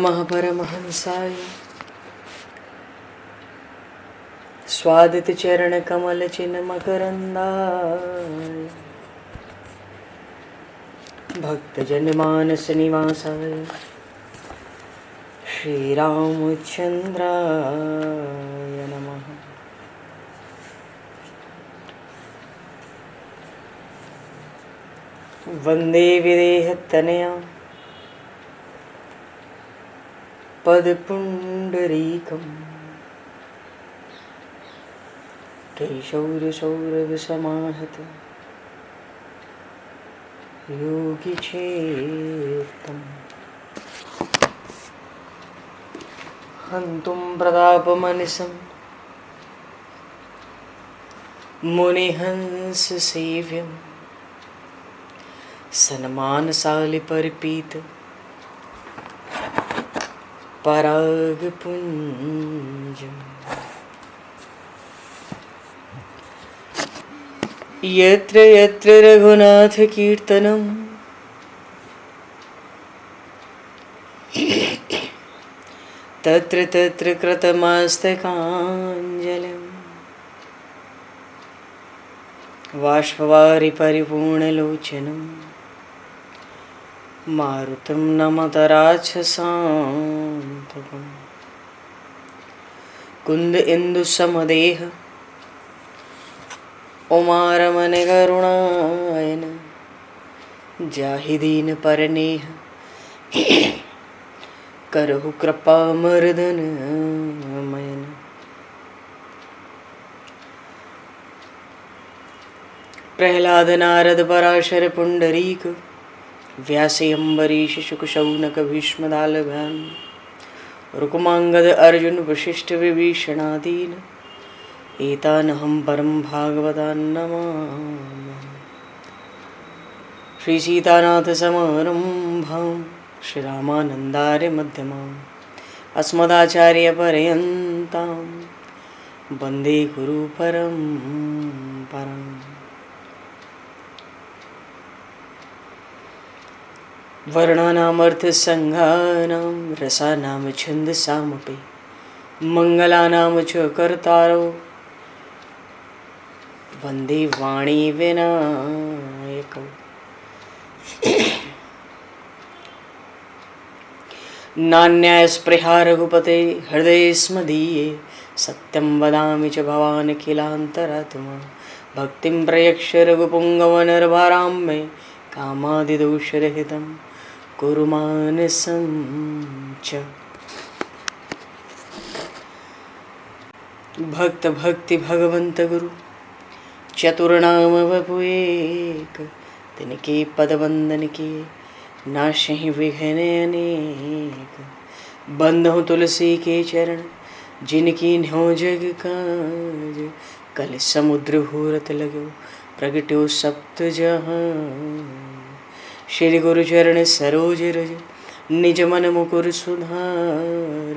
महापरमहंसाय स्वादित चरण कमल चिन्ह मकरंदाय भक्तजन मानस निवासाय श्री रामचंद्राय नमः। वंदे विदेहतनया पदपुंडरीकं केशौरसौरभसमाहत योगिचेतं हन्तुं प्रतापमनिशं मुनिहंससेव्यं सन्मानशालिपरिपीत परागपुञ्जम् यत्र यत्र रघुनाथकीर्तनं तत्र तत्र कृतमस्तकाञ्जलिं बाष्पवारि परिपूर्णलोचनं मारुतं नमत राक्षसान्तकं कुन्द इंदुसमदेह उमारमण करुणायन जाहि दीन परनेह करहु कृपा मर्दन मयन। प्रहलाद नारद पराशर पुंडरीक व्यासे अम्बरीश शुक शौनक भीष्म दालभान रुक्मांगद अर्जुन वशिष्ठ विभीषणादीन एतानहं परम भागवतान् नमामि। श्री सीतानाथ समारंभां श्री रामानन्दार्य मध्यमाम् अस्मदाचार्य पर्यन्तां वन्दे गुरु परम्पराम्। वर्णानामर्थ संज्ञानां रसानां छन्दसामपि मंगलानां च कर्तारो वन्दे वाणी विनायकौ। नान्यास्पृहा रघुपते हृदये स्मदीये सत्यं वदामि च भवान् किलान्तरात्मा भक्तिं प्रयक्ष रघुपुङ्गवनर्वरां मे कामादिदोषरहितं कुरु मानसं च। भक्त भक्ति भगवंत गुरु चतुर्नाम वपु एक तिनके पद वंदन के नाशहि विघ्न अनेक। बंधु तुलसी के चरण जिनकी न्यो जग काज कल समुद्र घोरत लगो प्रगट्यो सप्त जहान। श्री गुरु चरण सरोज रज निज मन मुकुर सुधार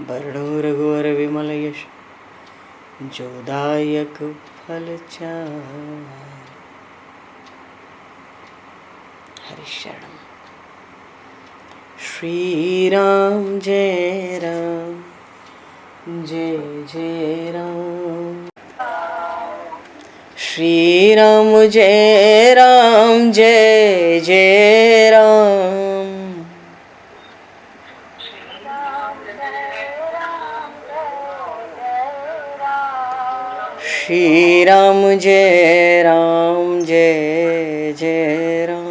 वर्णो रघुवर विमल यश जोदायक फलचार। हरिशरण श्री राम जय राम जय जय राम श्री राम जय राम जय जय राम श्री राम जय राम जय जय राम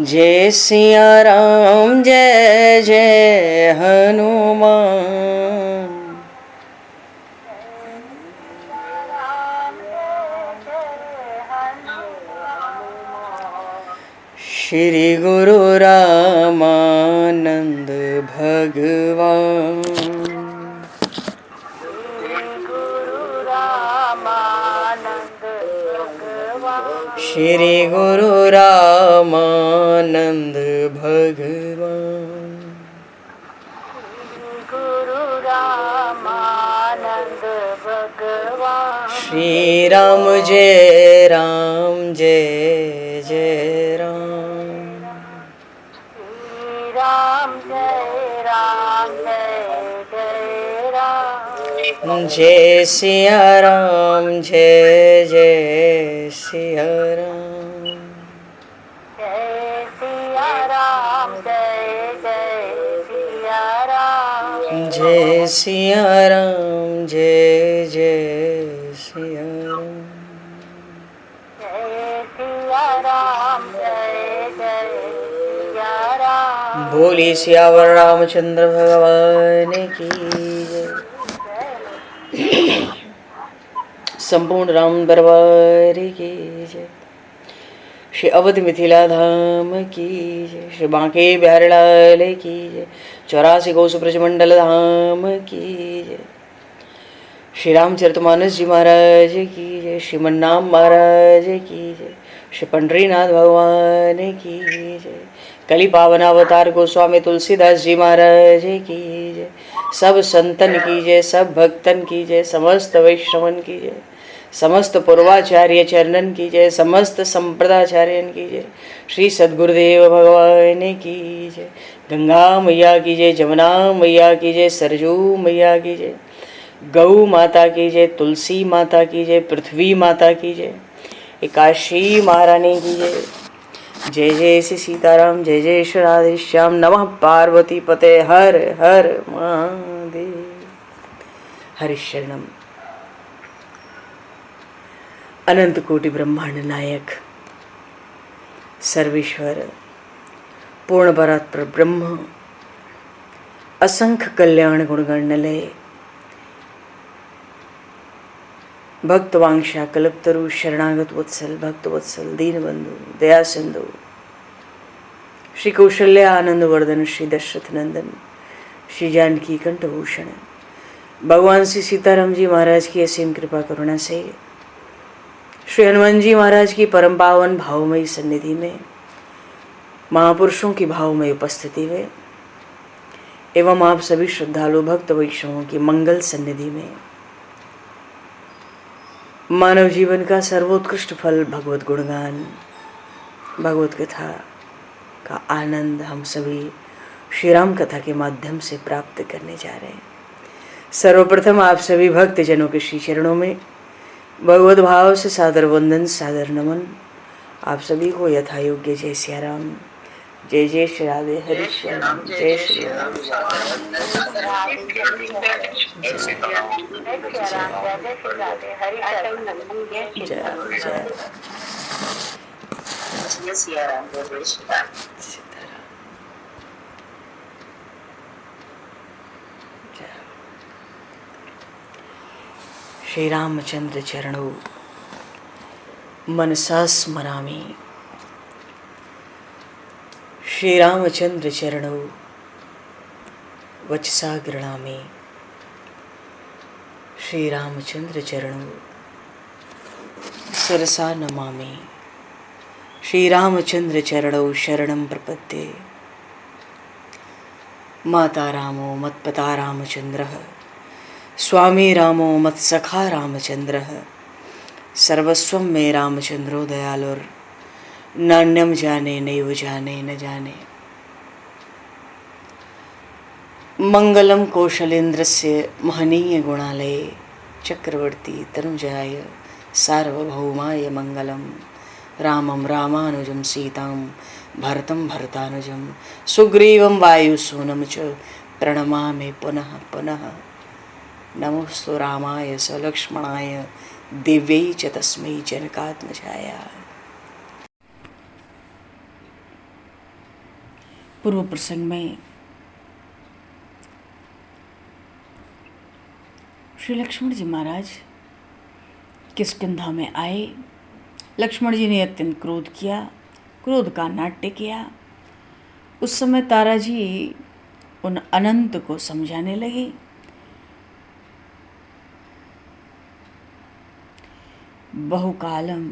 जय सिया राम जय जय हनुमान श्री गुरु रामानंद भगवान श्री गुरु रामानंद भगवान श्री राम जय राम जय जय राम। श्री राम जय जय राम। जय सिया राम जय जय सिया राम। जय सिया राम जय जय सिया राम। जय सिया राम जय जय सिया राम। जय सिया राम जय जय सिया राम। बोली सियावर रामचंद्र भगवान की जय। संपूर्ण राम दरबार की जय। श्री अवध मिथिला धाम की जय। श्री बांके बिहारी लाल की जय। 84 कोस ब्रजमंडल धाम की जय। श्री रामचरितमानस जी महाराज की जय। श्रीमन्नाम महाराज की जय। श्री पंडरीनाथ भगवान की जय। कली पावन अवतार गोस्वामी तुलसीदास जी महाराज की जय। सब संतन की जय, सब भक्तन की जय, समस्त वैष्णवन की जय, समस्त पूर्वाचार्य चरणन की जय, समस्त संप्रदाचार्यन की जय। श्री सद्गुरुदेव भगवान की जय। गंगा मैया की जय, जमुना मैया की जय, सरजू मैया की जय, गौ माता की जय, तुलसी माता की जय, पृथ्वी माता की जय, एकाशी महारानी की जय। जय जय श्री सीताराम, जय जय श्री राधेश्याम। नमः पार्वती पते हर हर महादेव। हरिशरणम। अनंत कोटि ब्रह्मांड नायक सर्वेश्वर पूर्ण परात्पर ब्रह्म असंख्य कल्याण गुणगणलय भक्तवांशा कल्पतरु शरणागत वत्सल भक्त वत्सल दीनबंधु दया सिंधु श्री कौशल्य आनंद वर्धन श्री दशरथ नंदन श्री जानकी कंठभूषण भगवान श्री सीताराम जी महाराज की असीम कृपा करुणा से श्री हनुमान जी महाराज की परम पावन भावमयी सन्निधि में महापुरुषों की भावमयी उपस्थिति में एवं आप सभी श्रद्धालु भक्त वैष्णवों की मंगल सन्निधि में मानव जीवन का सर्वोत्कृष्ट फल भगवत गुणगान भगवत कथा का आनंद हम सभी श्री राम कथा के माध्यम से प्राप्त करने जा रहे हैं। सर्वप्रथम आप सभी भक्त जनों के श्री चरणों में भगवत भाव से सादर वंदन सादर नमन। आप सभी को यथा योग्य जय सिया राम, जय जय श्री राधे हरि श्याम, जय श्री राम। श्री रामचंद्र चरणों मनसा स्मरामि। श्री रामचंद्र चरणों वचसा गृणामि। श्री रामचंद्र चरणों शिरसा नमामि। श्री रामचंद्र चरणों शरणं प्रपद्ये। माता रामो मत्पता रामचंद्रः, स्वामी रामो मत्सखा रामचंद्रः, सर्वस्वं मे रामचंद्रो दयालुर्, नान्यं जाने नैव जाने न जाने। मंगलम कौशलेन्द्रस्य महनीय गुणालये, चक्रवर्ती तनुजाय सार्वभौमाय मंगलम। रामं रामानुजं सीतां भरतं भरतानुजं, सुग्रीवं वायुसूनं च प्रणमामि पुनः पुनः। नमोस्तु रामाय सलक्ष्मणाय दिव्यै च तस्मै जनकात्मजाय। पूर्व प्रसंग में श्री लक्ष्मण जी महाराज किष्किंधा में आए। लक्ष्मण जी ने अत्यंत क्रोध किया, क्रोध का नाट्य किया। उस समय तारा जी उन अनंत को समझाने लगे। बहुकालम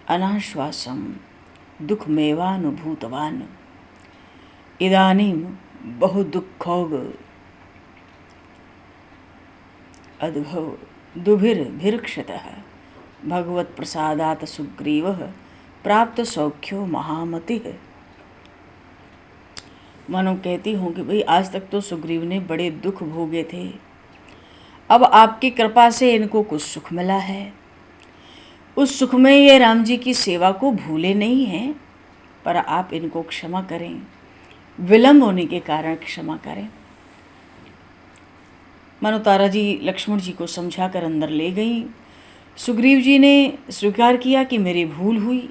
अनाश्वासम दुखमेवानुभूतवान, इदानीं बहु दुखोग अद्भव दुभिर्भिर्क्षतः भगवत प्रसादात सुग्रीवः प्राप्त सौख्यो महामतिः। मानो कहती हूँ कि भाई आज तक तो सुग्रीव ने बड़े दुख भोगे थे, अब आपकी कृपा से इनको कुछ सुख मिला है। उस सुख में ये राम जी की सेवा को भूले नहीं हैं, पर आप इनको क्षमा करें, विलंब होने के कारण क्षमा करें। मानो तारा जी लक्ष्मण जी को समझा कर अंदर ले गई। सुग्रीव जी ने स्वीकार किया कि मेरी भूल हुई।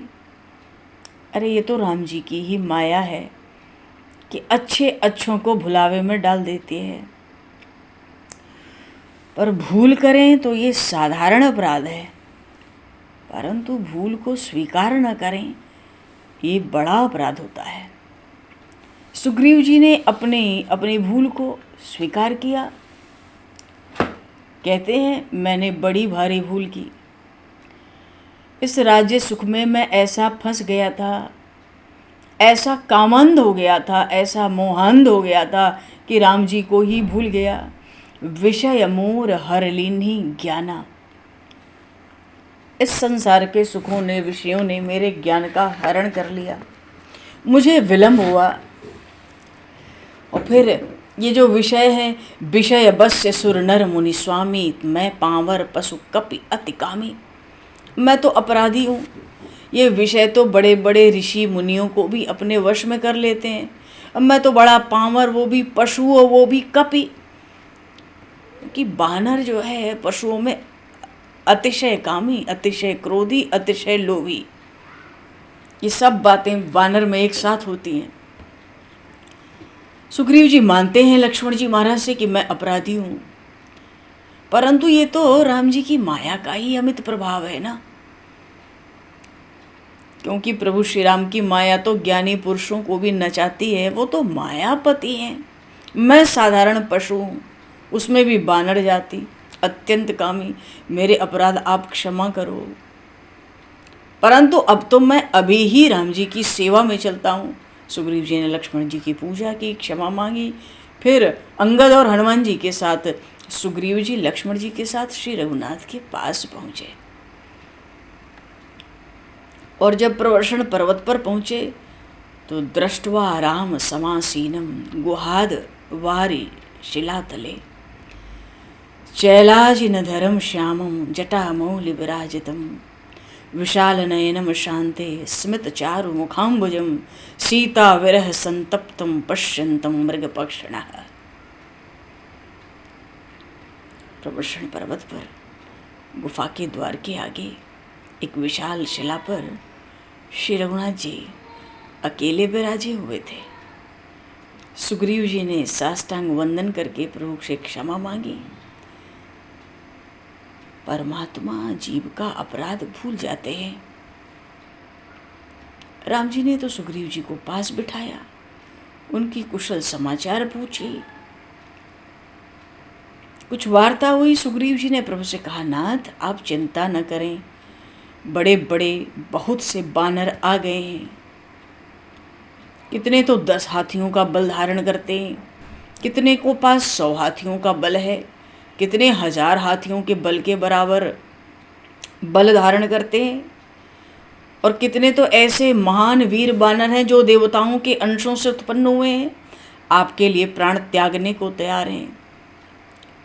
अरे ये तो राम जी की ही माया है कि अच्छे अच्छों को भुलावे में डाल देती है, पर भूल करें तो ये साधारण अपराध है, परंतु भूल को स्वीकार न करें ये बड़ा अपराध होता है। सुग्रीव जी ने अपनी भूल को स्वीकार किया। कहते हैं मैंने बड़ी भारी भूल की, इस राज्य सुख में मैं ऐसा फंस गया था, ऐसा कामंद हो गया था, ऐसा मोहांध हो गया था कि राम जी को ही भूल गया। विषय मोर हर लीन्ही ज्ञाना, इस संसार के सुखों ने, विषयों ने मेरे ज्ञान का हरण कर लिया, मुझे विलंब हुआ। और फिर ये जो विषय है, विषय बस्य सुर नर मुनि स्वामी, मैं पांवर पशु कपि अति कामी। मैं तो अपराधी हूँ। ये विषय तो बड़े बड़े ऋषि मुनियों को भी अपने वश में कर लेते हैं, अब मैं तो बड़ा पांवर, वो भी पशु और वो भी कपि। कि बानर जो है पशुओं में अतिशय कामी, अतिशय क्रोधी, अतिशय लोभी, ये सब बातें वानर में एक साथ होती हैं। सुग्रीव जी मानते हैं लक्ष्मण जी महाराज से कि मैं अपराधी हूँ, परंतु ये तो राम जी की माया का ही अमित प्रभाव है ना, क्योंकि प्रभु श्री राम की माया तो ज्ञानी पुरुषों को भी नचाती है, वो तो मायापति हैं। मैं साधारण पशु हूँ, उसमें भी बानर जाति, अत्यंत कामी, मेरे अपराध आप क्षमा करो। परंतु अब तो मैं अभी ही राम जी की सेवा में चलता हूँ। सुग्रीव जी ने लक्ष्मण जी की पूजा की, क्षमा मांगी। फिर अंगद और हनुमान जी के साथ सुग्रीव जी लक्ष्मण जी के साथ श्री रघुनाथ के पास पहुँचे। और जब प्रवर्षण पर्वत पर पहुँचे तो दृष्ट्वा राम समासीनम गुहाद वारी शिलातले, चैलाजिनधरं श्यामं जटामौलि विराजितं, विशालनयनं शान्ते स्मितचारुमुखाम्बुजं, सीता विरह संतप्तं पश्यन्तं मृगपक्षिणः। प्रवर्षण पर्वत पर गुफा के द्वार के आगे एक विशाल शिला पर श्री रघुनाथ जी अकेले विराजे हुए थे। सुग्रीव जी ने साष्टांग वंदन करके प्रभु से क्षमा मांगी। परमात्मा जीव का अपराध भूल जाते हैं। राम जी ने तो सुग्रीव जी को पास बिठाया, उनकी कुशल समाचार पूछी, कुछ वार्ता हुई। सुग्रीव जी ने प्रभु से कहा, नाथ आप चिंता न करें, बड़े बड़े बहुत से बानर आ गए हैं, कितने तो 10 हाथियों का बल धारण करते हैं, कितने को पास 100 हाथियों का बल है, कितने 1000 हाथियों के बल के बराबर बल धारण करते हैं, और कितने तो ऐसे महान वीर बानर हैं जो देवताओं के अंशों से उत्पन्न हुए हैं, आपके लिए प्राण त्यागने को तैयार हैं।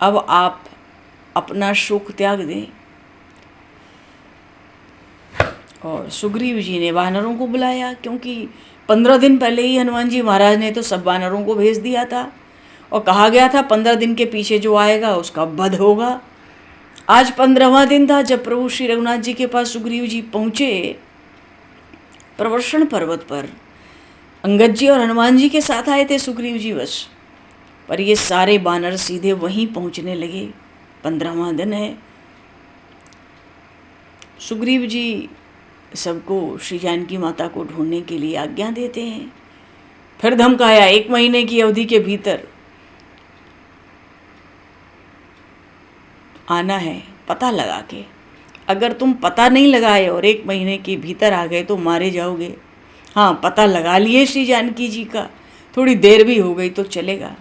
अब आप अपना शोक त्याग दें। और सुग्रीव जी ने वानरों को बुलाया, क्योंकि 15 दिन पहले ही हनुमान जी महाराज ने तो सब वानरों को भेज दिया था और कहा गया था 15 दिन के पीछे जो आएगा उसका वध होगा। आज 15वां दिन था जब प्रभु श्री रघुनाथ जी के पास सुग्रीव जी पहुँचे। प्रवर्षण पर्वत पर अंगद जी और हनुमान जी के साथ आए थे सुग्रीव जी बस, पर ये सारे बानर सीधे वहीं पहुँचने लगे। 15वां दिन है। सुग्रीव जी सबको श्री जानकी माता को ढूंढने के लिए आज्ञा देते हैं। फिर धमकाया 1 महीने की अवधि के भीतर आना है, पता लगा के। अगर तुम पता नहीं लगाए और 1 महीने के भीतर आ गए तो मारे जाओगे। हाँ, पता लगा लिए श्री जानकी जी का, थोड़ी देर भी हो गई तो चलेगा।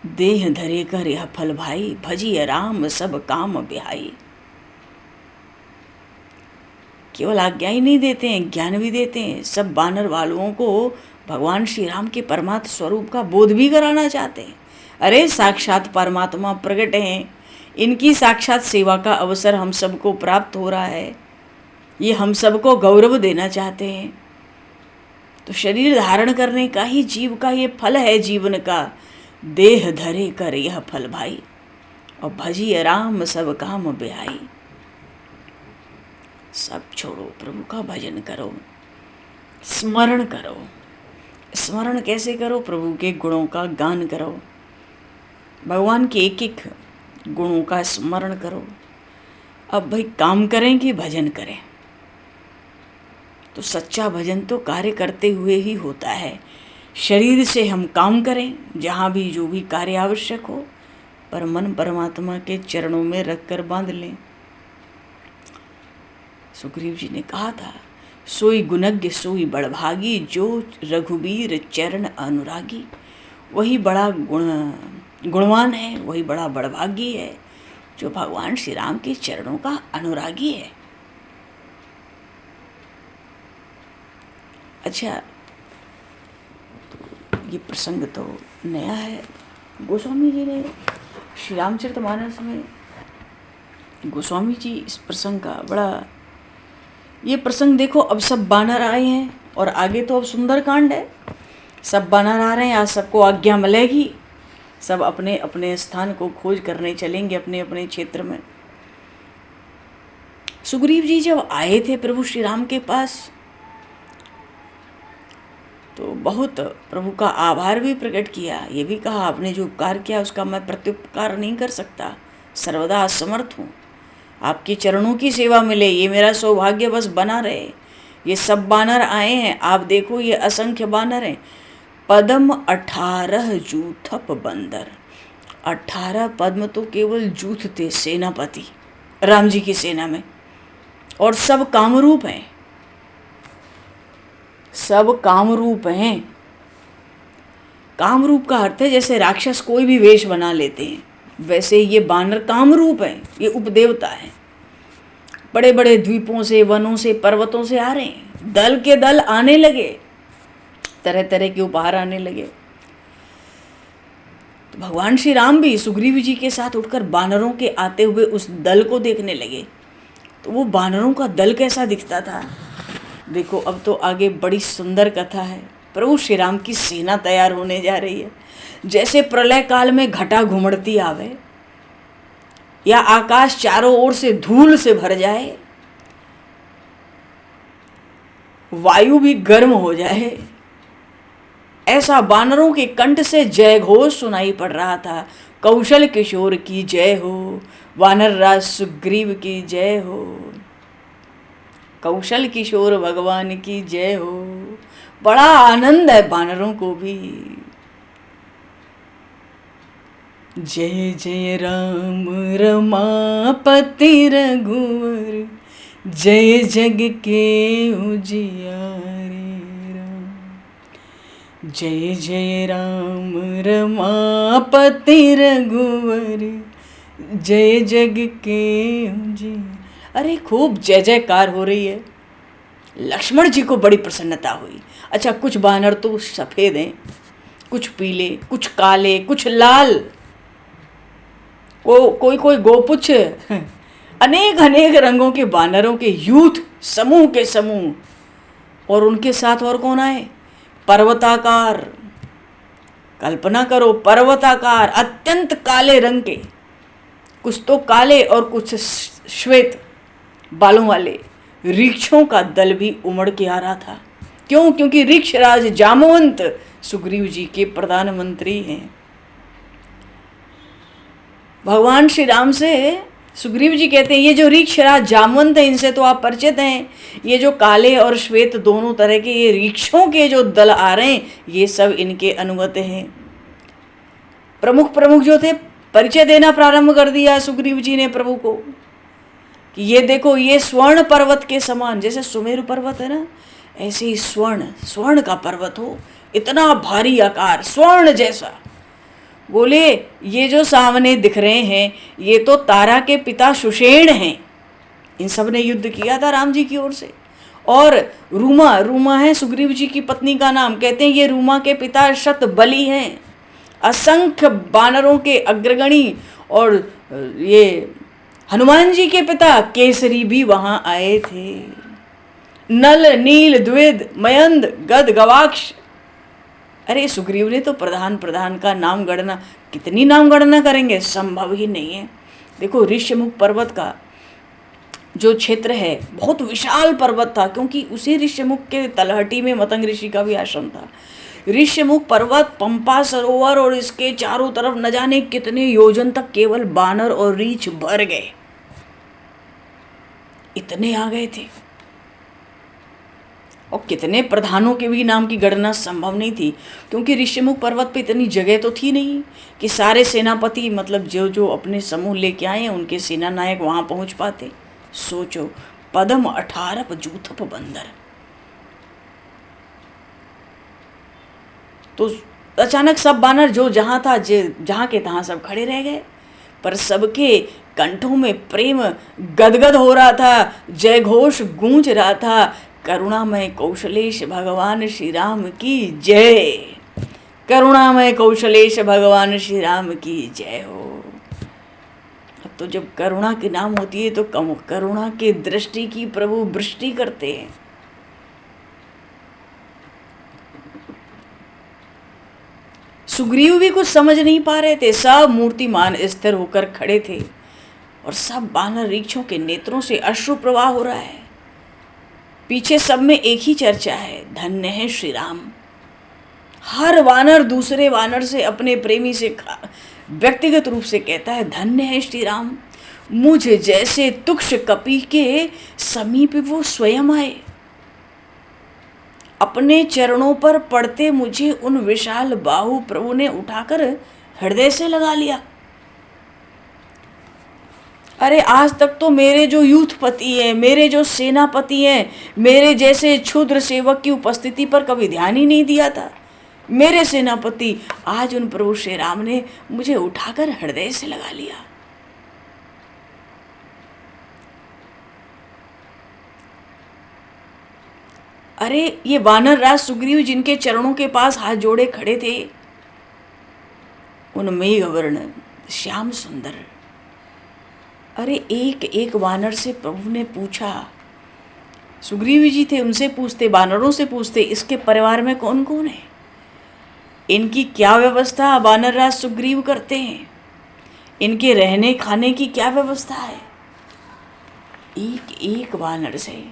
देह धरे कर यह फल भाई, भजिए राम सब काम बिहाई। केवल आज्ञा ही नहीं देते हैं, ज्ञान भी देते हैं। सब बानर वालों को भगवान श्री राम के परमात्म स्वरूप का बोध भी कराना चाहते हैं। अरे साक्षात परमात्मा प्रकट हैं, इनकी साक्षात सेवा का अवसर हम सबको प्राप्त हो रहा है, ये हम सबको गौरव देना चाहते हैं। तो शरीर धारण करने का ही जीव का ये फल है जीवन का। देह धरे कर यह फल भाई, और भजिए राम सब काम बिहाई। सब छोड़ो, प्रभु का भजन करो, स्मरण करो। स्मरण कैसे करो? प्रभु के गुणों का गान करो, भगवान के एक एक गुणों का स्मरण करो। अब भाई काम करें कि भजन करें? तो सच्चा भजन तो कार्य करते हुए ही होता है। शरीर से हम काम करें, जहाँ भी जो भी कार्य आवश्यक हो, पर मन परमात्मा के चरणों में रखकर बांध लें। सुग्रीव जी ने कहा था, सोई गुणज्ञ सोई बड़भागी, जो रघुबीर चरण अनुरागी। वही बड़ा गुणवान है, वही बड़ा बड़भागी है जो भगवान श्री राम के चरणों का अनुरागी है। अच्छा, ये प्रसंग तो नया है। गोस्वामी जी ने श्री रामचरितमानस में, गोस्वामी जी इस प्रसंग का बड़ा, ये प्रसंग देखो, अब सब बानर आए हैं और आगे तो अब सुंदरकांड है। सब बानर आ रहे हैं, आज सबको आज्ञा मिलेगी, सब अपने अपने स्थान को खोज करने चलेंगे अपने अपने क्षेत्र में। सुग्रीव जी जब आए थे प्रभु श्री राम के पास, तो बहुत प्रभु का आभार भी प्रकट किया। ये भी कहा, आपने जो उपकार किया उसका मैं प्रत्युपकार नहीं कर सकता, सर्वदा असमर्थ हूँ। आपके चरणों की सेवा मिले, ये मेरा सौभाग्य बस बना रहे। ये सब बानर आए हैं, आप देखो ये असंख्य बानर हैं। पद्म 18 जूथप बंदर। 18 पद्म तो केवल जूथ थे, सेनापति राम जी की सेना में, और सब कामरूप हैं, सब कामरूप हैं। कामरूप का अर्थ है जैसे राक्षस कोई भी वेश बना लेते हैं, वैसे ये बानर कामरूप हैं, ये उपदेवता हैं। बड़े बड़े द्वीपों से, वनों से, पर्वतों से आ रहे हैं, दल के दल आने लगे, तरह तरह के उपहार आने लगे। तो भगवान श्री राम भी सुग्रीव जी के साथ उठकर बानरों के आते हुए उस दल को देखने लगे। तो वो बानरों का दल कैसा दिखता था, देखो। अब तो आगे बड़ी सुंदर कथा है। प्रभु श्री राम की सेना तैयार होने जा रही है। जैसे प्रलय काल में घटा घुमड़ती आवे, या आकाश चारों ओर से धूल से भर जाए, वायु भी गर्म हो जाए, ऐसा बानरों के कंठ से जय घोष सुनाई पड़ रहा था। कौशल किशोर की जय हो, वानर राज सुग्रीव की जय हो, कौशल किशोर भगवान की जय हो। बड़ा आनंद है बानरों को भी। जय जय राम रमापति रघुवर, जय जग के उजियारे राम। जय जय राम रमापति रघुवर, जय जग के उजियारे। अरे खूब जय जयकार हो रही है। लक्ष्मण जी को बड़ी प्रसन्नता हुई। अच्छा, कुछ बानर तो सफ़ेद हैं, कुछ पीले, कुछ काले, कुछ लाल, कोई कोई गोपुच्छ, अनेक अनेक रंगों के बानरों के यूथ, समूह के समूह। और उनके साथ और कौन आए? पर्वताकार। कल्पना करो, पर्वताकार, अत्यंत काले रंग के, कुछ तो काले और कुछ श्वेत बालों वाले ऋक्षों का दल भी उमड़ के आ रहा था। क्यों? क्योंकि ऋक्षराज जामवंत सुग्रीव जी के प्रधानमंत्री हैं। भगवान श्री राम से सुग्रीव जी कहते हैं, ये जो ऋक्षराज जामवंत है, इनसे तो आप परिचित हैं। ये जो काले और श्वेत दोनों तरह के ये ऋक्षों के जो दल आ रहे हैं, ये सब इनके अनुगत हैं। प्रमुख प्रमुख जो थे, परिचय देना प्रारंभ कर दिया सुग्रीव जी ने प्रभु को कि ये देखो, ये स्वर्ण पर्वत के समान, जैसे सुमेरु पर्वत है ना, ऐसे ही स्वर्ण का पर्वत हो, इतना भारी आकार, स्वर्ण जैसा, बोले ये जो सामने दिख रहे हैं ये तो तारा के पिता सुषेण हैं, इन सब ने युद्ध किया था राम जी की ओर से। और रूमा, रूमा है सुग्रीव जी की पत्नी का नाम, कहते हैं ये रूमा के पिता शतबली हैं, असंख्य वानरों के अग्रगणी। और ये हनुमान जी के पिता केसरी भी वहां आए थे, नल नील द्विद मयंद गद गवाक्ष। अरे सुग्रीव ने तो प्रधान प्रधान का नाम गणना, कितनी नाम गणना करेंगे, संभव ही नहीं है। देखो ऋष्यमुख पर्वत का जो क्षेत्र है बहुत विशाल पर्वत था, क्योंकि उसी ऋष्यमुख के तलहटी में मतंग ऋषि का भी आश्रम था। ऋष्यमुख पर्वत, पंपा सरोवर और इसके चारों तरफ न जाने कितने योजन तक केवल बानर और रीछ भर गए, इतने आ गए थे। और कितने प्रधानों के भी नाम की गणना संभव नहीं थी, क्योंकि ऋष्यमुख पर्वत पे इतनी जगह तो थी नहीं कि सारे सेनापति, मतलब जो जो अपने समूह लेके आए हैं उनके सेना नायक वहां पहुंच पाते। सोचो, पदम 18 जूथप बंदर। तो अचानक सब बानर जो जहां था, जहां के तहां सब खड़े रह गए, पर सबके कंठों में प्रेम गदगद हो रहा था, जय घोष गूंज रहा था, करुणामय कौशलेश भगवान श्री राम की जय, करुणामय कौशलेश भगवान श्री राम की जय हो। अब तो जब करुणा की नाम होती है तो करुणा के दृष्टि की प्रभु वृष्टि करते हैं। सुग्रीव भी कुछ समझ नहीं पा रहे थे, सब मूर्तिमान स्थिर होकर खड़े थे और सब बानर रीछों के नेत्रों से अश्रु प्रवाह हो रहा है। पीछे सब में एक ही चर्चा है, धन्य है श्री राम। हर वानर दूसरे वानर से, अपने प्रेमी से व्यक्तिगत रूप से कहता है, धन्य है श्री राम, मुझ जैसे तुक्ष कपि के समीप वो स्वयं आए, अपने चरणों पर पड़ते मुझे उन विशाल बाहु प्रभु ने उठाकर हृदय से लगा लिया। अरे आज तक तो मेरे जो यूथपति हैं, मेरे जो सेनापति हैं, मेरे जैसे क्षुद्र सेवक की उपस्थिति पर कभी ध्यान ही नहीं दिया था। मेरे सेनापति, आज उन प्रभु श्री राम ने मुझे उठाकर हृदय से लगा लिया। अरे ये वानर राज सुग्रीव जिनके चरणों के पास हाथ जोड़े खड़े थे, उन मेघवर्ण श्याम सुंदर, अरे एक एक वानर से प्रभु ने पूछा, सुग्रीव जी थे उनसे पूछते, वानरों से पूछते, इसके परिवार में कौन कौन है, इनकी क्या व्यवस्था वानर राज सुग्रीव करते हैं, इनके रहने खाने की क्या व्यवस्था है। एक एक वानर से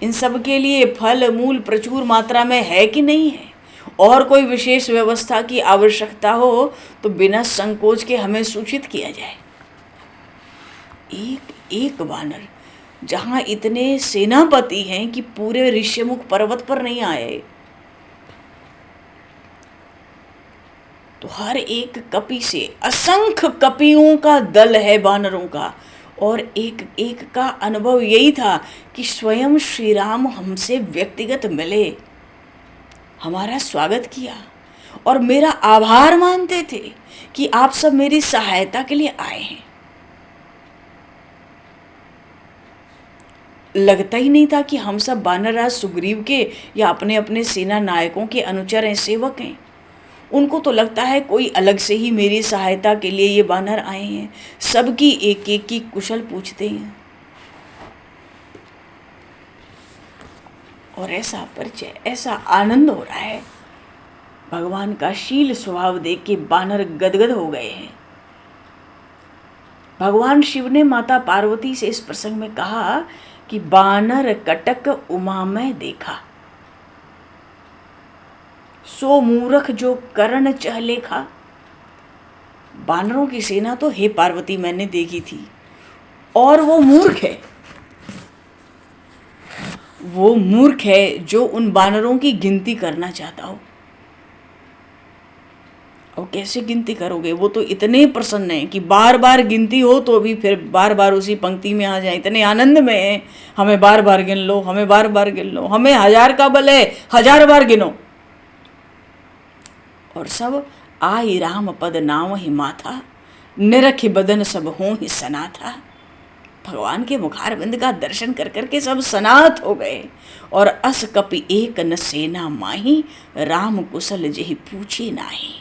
इन सब के लिए फल मूल प्रचुर मात्रा में है कि नहीं है, और कोई विशेष व्यवस्था की आवश्यकता हो तो बिना संकोच के हमें सूचित किया जाए। एक एक वानर, जहां इतने सेनापति हैं कि पूरे ऋष्यमुख पर्वत पर नहीं आए, तो हर एक कपि से असंख्य कपियों का दल है वानरों का, और एक एक का अनुभव यही था कि स्वयं श्री राम हमसे व्यक्तिगत मिले, हमारा स्वागत किया और मेरा आभार मानते थे कि आप सब मेरी सहायता के लिए आए हैं। लगता ही नहीं था कि हम सब वानरराज सुग्रीव के या अपने अपने सेना नायकों के अनुचर हैं, सेवक हैं। उनको तो लगता है कोई अलग से ही मेरी सहायता के लिए ये वानर आए हैं। सबकी एक एक की कुशल पूछते हैं और ऐसा परिचय, ऐसा आनंद हो रहा है। भगवान का शील स्वभाव देख के वानर गदगद हो गए हैं। भगवान शिव ने माता पार्वती से इस प्रसंग में कहा कि बानर कटक उमा में देखा, सो मूर्ख जो करण चह लेखा। बानरों की सेना तो हे पार्वती मैंने देखी थी, और वो मूर्ख है, वो मूर्ख है जो उन बानरों की गिनती करना चाहता हो। और कैसे गिनती करोगे, वो तो इतने प्रसन्न है कि बार बार गिनती हो तो भी फिर बार बार उसी पंक्ति में आ जाए, इतने आनंद में है, हमें बार बार गिन लो, हमें बार बार गिन लो, हमें 1000 का बल है, 1000 बार गिनो। और सब आई राम पद नाम ही माथा, निरखि बदन सब हो ही सनाथा। भगवान के मुखारविंद का दर्शन कर करके सब सनात हो गए। और अस कपि एक न सेना माही, राम कुशल जेहि पूछे नाही।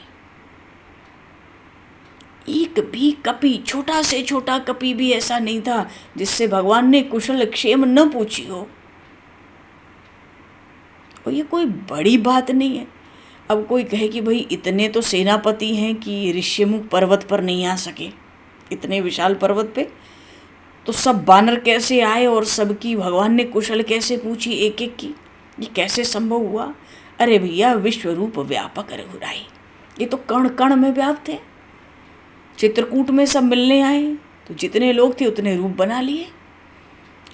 एक भी कपि, छोटा से छोटा कपि भी ऐसा नहीं था जिससे भगवान ने कुशल क्षेम न पूछी हो। और ये कोई बड़ी बात नहीं है। अब कोई कहे कि भाई इतने तो सेनापति हैं कि ऋष्यमुख पर्वत पर नहीं आ सके, इतने विशाल पर्वत पे तो सब बानर कैसे आए और सबकी भगवान ने कुशल कैसे पूछी एक एक की, ये कैसे संभव हुआ? अरे भैया, विश्व रूप व्यापक रघुराई, ये तो कण कण में व्याप्त है। चित्रकूट में सब मिलने आए तो जितने लोग थे उतने रूप बना लिए।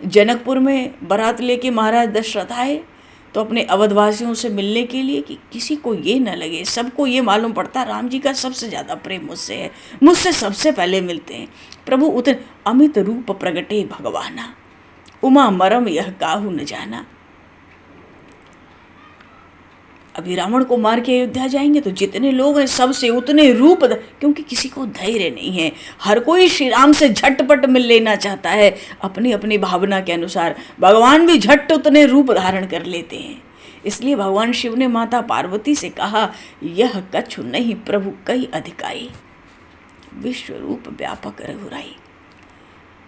जनकपुर में बारात लेके महाराज दशरथ आए तो अपने अवधवासियों से मिलने के लिए कि किसी को ये न लगे, सबको ये मालूम पड़ता राम जी का सबसे ज़्यादा प्रेम मुझसे है, मुझसे सबसे पहले मिलते हैं। प्रभु उतने अमित रूप प्रगटे भगवाना, उमा मरम यह काहू न जाना। अभी रावण को मार के अयोध्या जाएंगे तो जितने लोग हैं सबसे उतने रूप, क्योंकि किसी को धैर्य नहीं है। हर कोई श्री राम से झटपट मिल लेना चाहता है अपनी अपनी भावना के अनुसार। भगवान भी झट उतने रूप धारण कर लेते हैं। इसलिए भगवान शिव ने माता पार्वती से कहा, यह कछु नहीं प्रभु कई अधिकाई, विश्व रूप व्यापक रघुराई।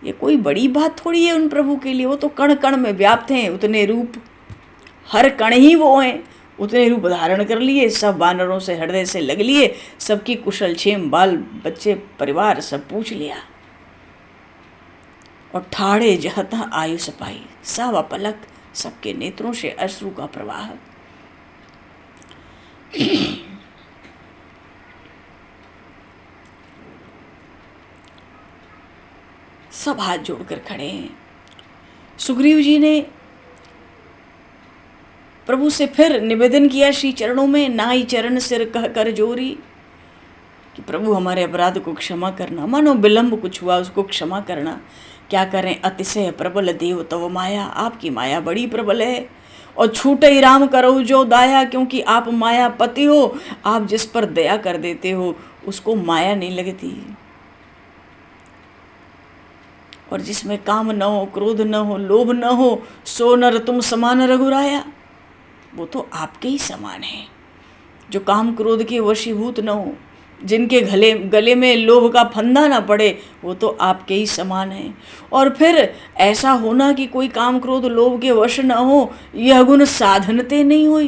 ये कोई बड़ी बात थोड़ी है उन प्रभु के लिए, वो तो कण कण में व्याप्त हैं, उतने रूप, हर कण ही वो हैं, उतने रूप धारण कर लिए। सब वानरों से हृदय से लग लिए, सबकी कुशल क्षेम, बाल बच्चे परिवार सब पूछ लिया। और ठाड़े जहता आयुष पाई, सब अपलक, सबके नेत्रों से अश्रु का प्रवाह। सब हाथ जोड़कर खड़े हैं। सुग्रीव जी ने प्रभु से फिर निवेदन किया श्री चरणों में, नाई चरण सिर कह कर जोरी, कि प्रभु हमारे अपराध को क्षमा करना, मानो विलंब कुछ हुआ उसको क्षमा करना। क्या करें, अतिशय प्रबल देव तव माया, आपकी माया बड़ी प्रबल है। और छूटे ही राम करो जो दाया, क्योंकि आप मायापति हो, आप जिस पर दया कर देते हो उसको माया नहीं लगती। और जिसमें काम न हो, क्रोध न हो, लोभ न हो, सो नर तुम समान रघुराया, वो तो आपके ही समान है। जो काम क्रोध के वशीभूत न हो, जिनके गले में लोभ का फंदा ना पड़े, वो तो आपके ही समान है। और फिर ऐसा होना कि कोई काम क्रोध लोभ के वश न हो, यह गुण साधनते नहीं हुई,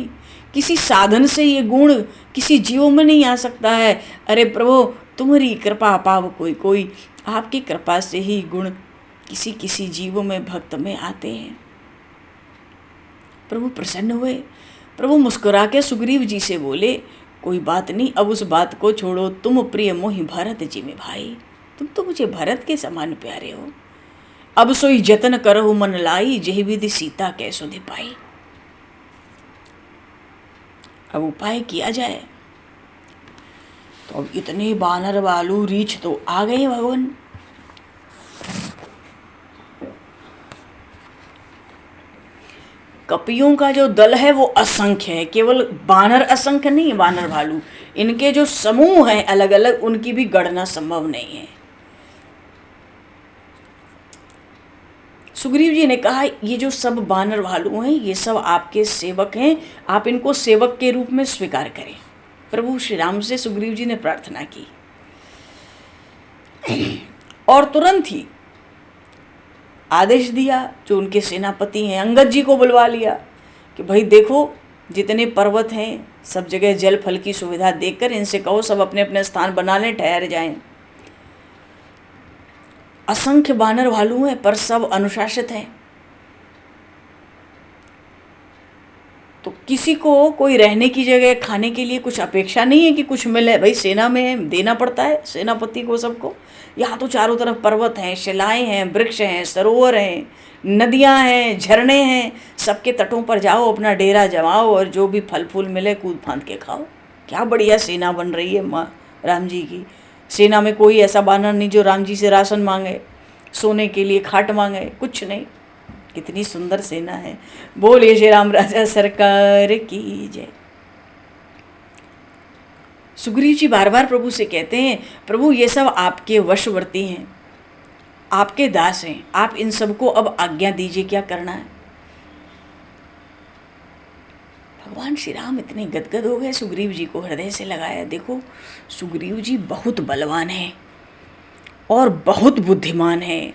किसी साधन से ये गुण किसी जीवों में नहीं आ सकता है। अरे प्रभु, तुम्हारी कृपा पाव कोई कोई, आपकी कृपा से ही गुण किसी किसी जीवों में, भक्त में आते हैं। प्रभु प्रसन्न हुए। प्रभु मुस्कुरा के सुग्रीव जी से बोले, कोई बात नहीं, अब उस बात को छोड़ो, तुम प्रिय मोहि भरत जी में भाई, तुम तो मुझे भरत के समान प्यारे हो। अब सोई जतन करहु मन लाई, जेहि विधि सीता कै सुधि पाई। अब उपाय किया जाए। तो अब इतने बानर वालू रीछ तो आ गए भगवान। कपियों का जो दल है वो असंख्य है, केवल बानर असंख्य नहीं है, बानर भालू, इनके जो समूह हैं अलग अलग, उनकी भी गणना संभव नहीं है। सुग्रीव जी ने कहा, ये जो सब बानर भालू हैं ये सब आपके सेवक हैं, आप इनको सेवक के रूप में स्वीकार करें। प्रभु श्री राम से सुग्रीव जी ने प्रार्थना की और तुरंत ही आदेश दिया, जो उनके सेनापति हैं अंगद जी को बुलवा लिया कि भाई देखो, जितने पर्वत हैं सब जगह जल फल की सुविधा देखकर इनसे कहो सब अपने अपने स्थान बना लें, ठहर जाएं। असंख्य बानर भालू हैं पर सब अनुशासित हैं, तो किसी को कोई रहने की जगह, खाने के लिए कुछ अपेक्षा नहीं है कि कुछ मिले। भाई सेना में देना पड़ता है सेनापति को सबको। यहाँ तो चारों तरफ पर्वत हैं, शिलाएं हैं, वृक्ष हैं, सरोवर हैं, नदियाँ हैं, झरने हैं, सबके तटों पर जाओ, अपना डेरा जमाओ और जो भी फल फूल मिले कूद फांद के खाओ। क्या बढ़िया सेना बन रही है माँ राम जी की। सेना में कोई ऐसा बानर नहीं जो राम जी से राशन मांगे, सोने के लिए खाट मांगे, कुछ नहीं। कितनी सुंदर सेना है। बोलिए श्री राम राजा सरकार की जय। सुग्रीव जी बार बार प्रभु से कहते हैं, प्रभु ये सब आपके वशवर्ती हैं, आपके दास हैं, आप इन सबको अब आज्ञा दीजिए, क्या करना है। भगवान श्री राम इतने गदगद हो गए, सुग्रीव जी को हृदय से लगाया। देखो सुग्रीव जी बहुत बलवान हैं और बहुत बुद्धिमान हैं।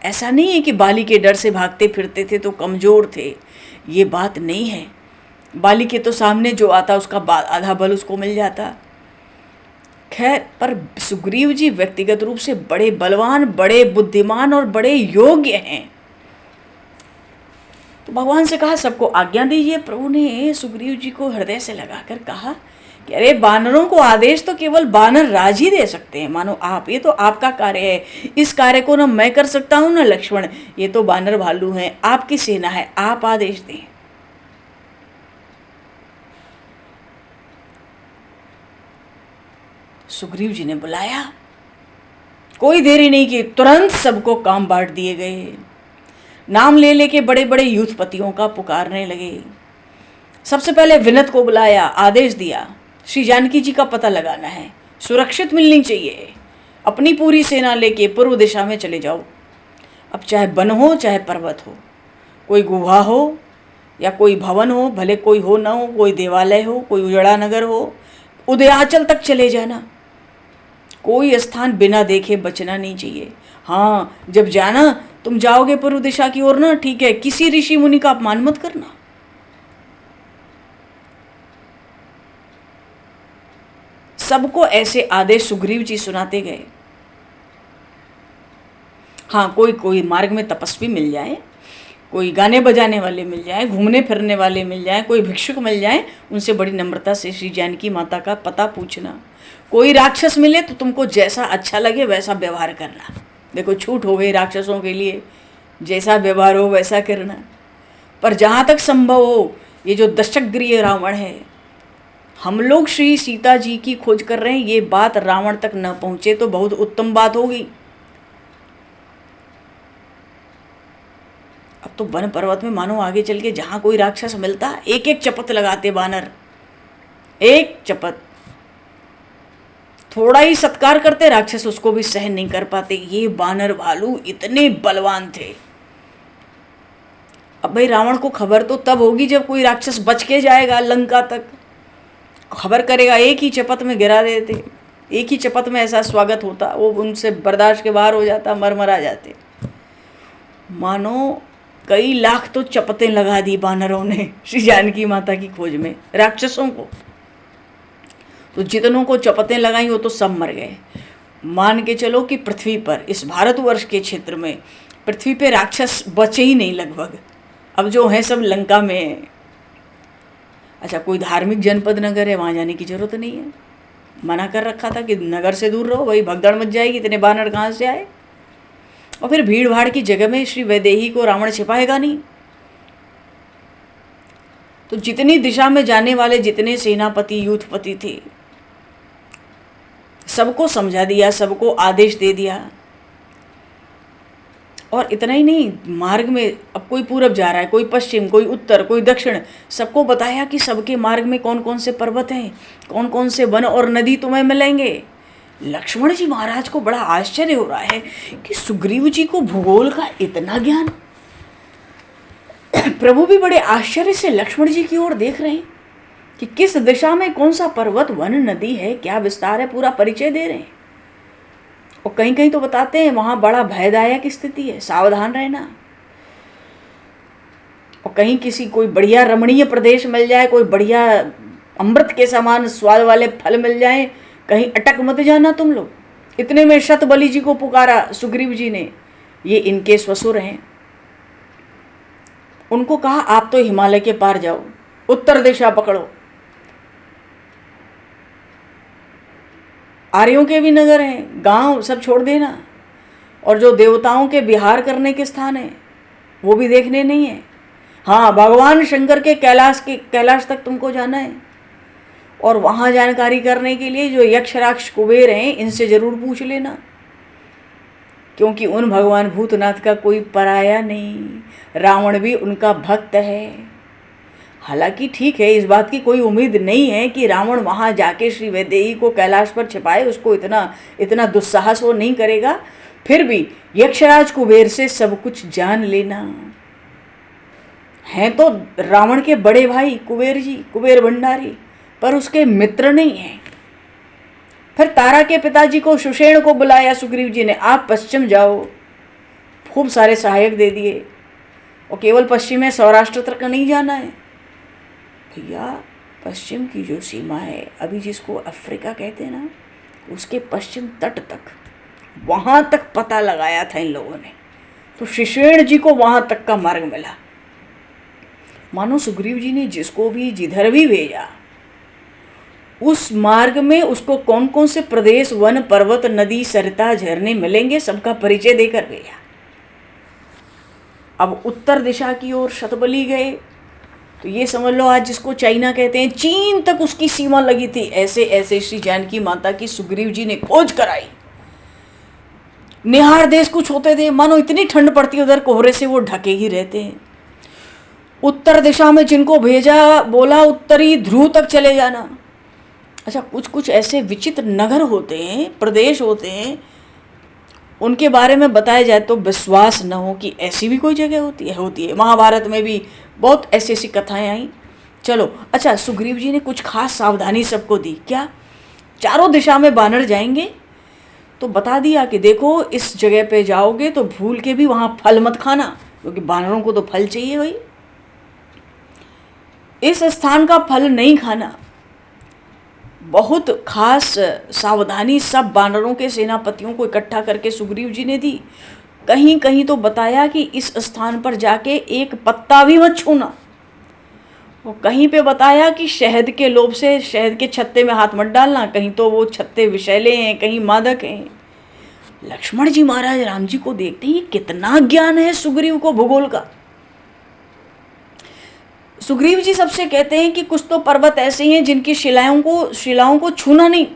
ऐसा नहीं है कि बाली के डर से भागते फिरते थे तो कमज़ोर थे, ये बात नहीं है। बाली के तो सामने जो आता उसका आधा बल उसको मिल जाता। खैर, पर सुग्रीव जी व्यक्तिगत रूप से बड़े बलवान, बड़े बुद्धिमान और बड़े योग्य हैं। तो भगवान से कहा सबको आज्ञा दीजिए। प्रभु ने सुग्रीव जी को हृदय से लगाकर कहा कि अरे बानरों को आदेश तो केवल बानर राज ही दे सकते हैं, मानो आप, ये तो आपका कार्य है। इस कार्य को न मैं कर सकता हूँ न लक्ष्मण, ये तो बानर भालू हैं, आपकी सेना है, आप आदेश दें। सुग्रीव जी ने बुलाया, कोई देरी नहीं की, तुरंत सबको काम बांट दिए गए। नाम ले लेके बड़े बड़े यूथपतियों का पुकारने लगे। सबसे पहले विनत को बुलाया, आदेश दिया श्री जानकी जी का पता लगाना है, सुरक्षित मिलनी चाहिए, अपनी पूरी सेना लेके पूर्व दिशा में चले जाओ। अब चाहे वन हो चाहे पर्वत हो, कोई गुहा हो या कोई भवन हो, भले कोई हो ना हो, कोई देवालय हो, कोई उजड़ा नगर हो, उदयाचल तक चले जाना। कोई स्थान बिना देखे बचना नहीं चाहिए। हाँ, जब जाना तुम जाओगे पूर्व दिशा की ओर ना, ठीक है, किसी ऋषि मुनि का अपमान मत करना। सबको ऐसे आदेश सुग्रीव जी सुनाते गए। हाँ, कोई कोई मार्ग में तपस्वी मिल जाए, कोई गाने बजाने वाले मिल जाए, घूमने फिरने वाले मिल जाए, कोई भिक्षुक मिल जाए, उनसे बड़ी नम्रता से श्री जानकी माता का पता पूछना। कोई राक्षस मिले तो तुमको जैसा अच्छा लगे वैसा व्यवहार करना। देखो छूट हो गई राक्षसों के लिए, जैसा व्यवहार हो वैसा करना। पर जहाँ तक संभव हो, ये जो दशग्रीव रावण है, हम लोग श्री सीता जी की खोज कर रहे हैं, ये बात रावण तक न पहुँचे तो बहुत उत्तम बात होगी। अब तो वन पर्वत में मानो आगे चल के जहाँ कोई राक्षस मिलता, एक एक चपत लगाते बानर, एक चपत, थोड़ा ही सत्कार करते, राक्षस उसको भी सहन नहीं कर पाते। ये बानर भालू इतने बलवान थे। अब भाई रावण को खबर तो तब होगी जब कोई राक्षस बच के जाएगा लंका तक, खबर करेगा, एक ही चपत में गिरा देते, एक ही चपत में ऐसा स्वागत होता, वो उनसे बर्दाश्त के बाहर हो जाता, मरमरा जाते। मानो कई लाख तो चपतें लगा दी बानरों ने श्री जानकी माता की खोज में राक्षसों को। तो जितनों को चपतें लगाई वो तो सब मर गए। मान के चलो कि पृथ्वी पर, इस भारतवर्ष के क्षेत्र में, पृथ्वी पे राक्षस बचे ही नहीं लगभग। अब जो है सब लंका में है। अच्छा, कोई धार्मिक जनपद नगर है, वहाँ जाने की जरूरत नहीं है, मना कर रखा था कि नगर से दूर रहो, वही भगदड़ मच जाएगी, इतने बानर कहाँ से आए। और फिर भीड़ भाड़ की जगह में श्री वैदेही को रावण छिपाएगा नहीं। तो जितनी दिशा में जाने वाले जितने सेनापति यूथपति थे, सबको समझा दिया, सबको आदेश दे दिया। और इतना ही नहीं, मार्ग में अब कोई पूरब जा रहा है, कोई पश्चिम, कोई उत्तर, कोई दक्षिण, सबको बताया कि सबके मार्ग में कौन कौन से पर्वत हैं, कौन कौन से वन और नदी तुम्हें मिलेंगे। लक्ष्मण जी महाराज को बड़ा आश्चर्य हो रहा है कि सुग्रीव जी को भूगोल का इतना ज्ञान। प्रभु भी बड़े आश्चर्य से लक्ष्मण जी की ओर देख रहे हैं कि किस दिशा में कौन सा पर्वत, वन, नदी है, क्या विस्तार है, पूरा परिचय दे रहे हैं। और कहीं कहीं तो बताते हैं वहां बड़ा भयदायक स्थिति है, सावधान रहना। और कहीं किसी कोई बढ़िया रमणीय प्रदेश मिल जाए, कोई बढ़िया अमृत के समान स्वाद वाले फल मिल जाए, कहीं अटक मत जाना तुम लोग। इतने में शतबली जी को पुकारा सुग्रीव जी ने, ये इनके ससुर हैं। उनको कहा आप तो हिमालय के पार जाओ, उत्तर दिशा पकड़ो, आर्यों के भी नगर हैं, गांव सब छोड़ देना, और जो देवताओं के विहार करने के स्थान हैं वो भी देखने नहीं है। हाँ, भगवान शंकर के कैलाश तक तुमको जाना है। और वहाँ जानकारी करने के लिए जो यक्ष राक्ष कुबेर हैं, इनसे ज़रूर पूछ लेना, क्योंकि उन भगवान भूतनाथ का कोई पराया नहीं, रावण भी उनका भक्त है। हालांकि ठीक है, इस बात की कोई उम्मीद नहीं है कि रावण वहां जाके श्री वैदेही को कैलाश पर छिपाए, उसको इतना दुस्साहस वो नहीं करेगा। फिर भी यक्षराज कुबेर से सब कुछ जान लेना। हैं तो रावण के बड़े भाई कुबेर जी, कुबेर भंडारी, पर उसके मित्र नहीं हैं। फिर तारा के पिताजी को, सुषेण को बुलाया सुग्रीव जी ने, आप पश्चिम जाओ, खूब सारे सहायक दे दिए, और केवल पश्चिम में सौराष्ट्र तक नहीं जाना है भैया, पश्चिम की जो सीमा है अभी जिसको अफ्रीका कहते हैं ना, उसके पश्चिम तट तक, वहां तक पता लगाया था इन लोगों ने। तो सुषेण जी को वहां तक का मार्ग मिला। मानो सुग्रीव जी ने जिसको भी जिधर भी भेजा, उस मार्ग में उसको कौन कौन से प्रदेश, वन, पर्वत, नदी, सरिता, झरने मिलेंगे, सबका परिचय देकर भेजा। अब उत्तर दिशा की ओर शतबली गए, तो ये समझ लो आज जिसको चाइना कहते हैं, चीन तक उसकी सीमा लगी थी। ऐसे ऐसे श्री जानकी माता की सुग्रीव जी ने खोज कराई। निहार देश कुछ होते थे, मानो इतनी ठंड पड़ती उधर, कोहरे से वो ढके ही रहते हैं। उत्तर दिशा में जिनको भेजा, बोला उत्तरी ध्रुव तक चले जाना। अच्छा, कुछ कुछ ऐसे विचित्र नगर होते हैं, प्रदेश होते हैं, उनके बारे में बताया जाए तो विश्वास न हो कि ऐसी भी कोई जगह होती है। महाभारत में भी बहुत ऐसी ऐसी कथाएं आई। चलो, अच्छा, सुग्रीव जी ने कुछ खास सावधानी सबको दी। क्या? चारों दिशा में बानर जाएंगे तो बता दिया कि देखो इस जगह पे जाओगे तो भूल के भी वहाँ फल मत खाना, क्योंकि बानरों को तो फल चाहिए भाई। इस स्थान का फल नहीं खाना। बहुत खास सावधानी सब बानरों के सेनापतियों को इकट्ठा करके सुग्रीव जी ने दी। कहीं कहीं तो बताया कि इस स्थान पर जाके एक पत्ता भी मत छूना। वो कहीं पे बताया कि शहद के लोभ से शहद के छत्ते में हाथ मत डालना, कहीं तो वो छत्ते विषैले हैं, कहीं मादक हैं। लक्ष्मण जी महाराज राम जी को देखते ही कितना ज्ञान है सुग्रीव को भूगोल का। सुग्रीव जी सबसे कहते हैं कि कुछ तो पर्वत ऐसे हैं जिनकी शिलाओं को छूना नहीं,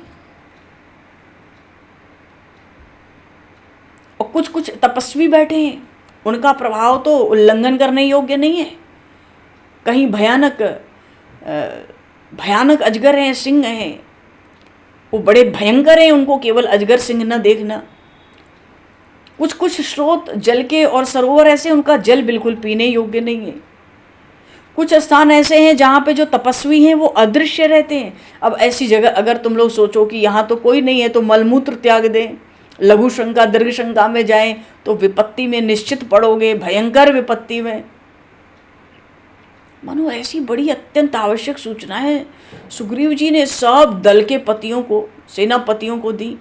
और कुछ कुछ तपस्वी बैठे हैं, उनका प्रभाव तो उल्लंघन करने योग्य नहीं है। कहीं भयानक अजगर हैं, सिंह हैं, वो बड़े भयंकर हैं, उनको केवल अजगर सिंह न देखना। कुछ कुछ स्रोत जल के और सरोवर ऐसे, उनका जल बिल्कुल पीने योग्य नहीं है। कुछ स्थान ऐसे हैं जहाँ पे जो तपस्वी हैं वो अदृश्य रहते हैं। अब ऐसी जगह अगर तुम लोग सोचो कि यहाँ तो कोई नहीं है तो मलमूत्र त्याग दें, लघु शंका दीर्घ शंका में जाएं तो विपत्ति में निश्चित पड़ोगे, भयंकर विपत्ति में। मानो ऐसी बड़ी अत्यंत आवश्यक सूचना है सुग्रीव जी ने सब दल के पतियों को, सेनापतियों को दी।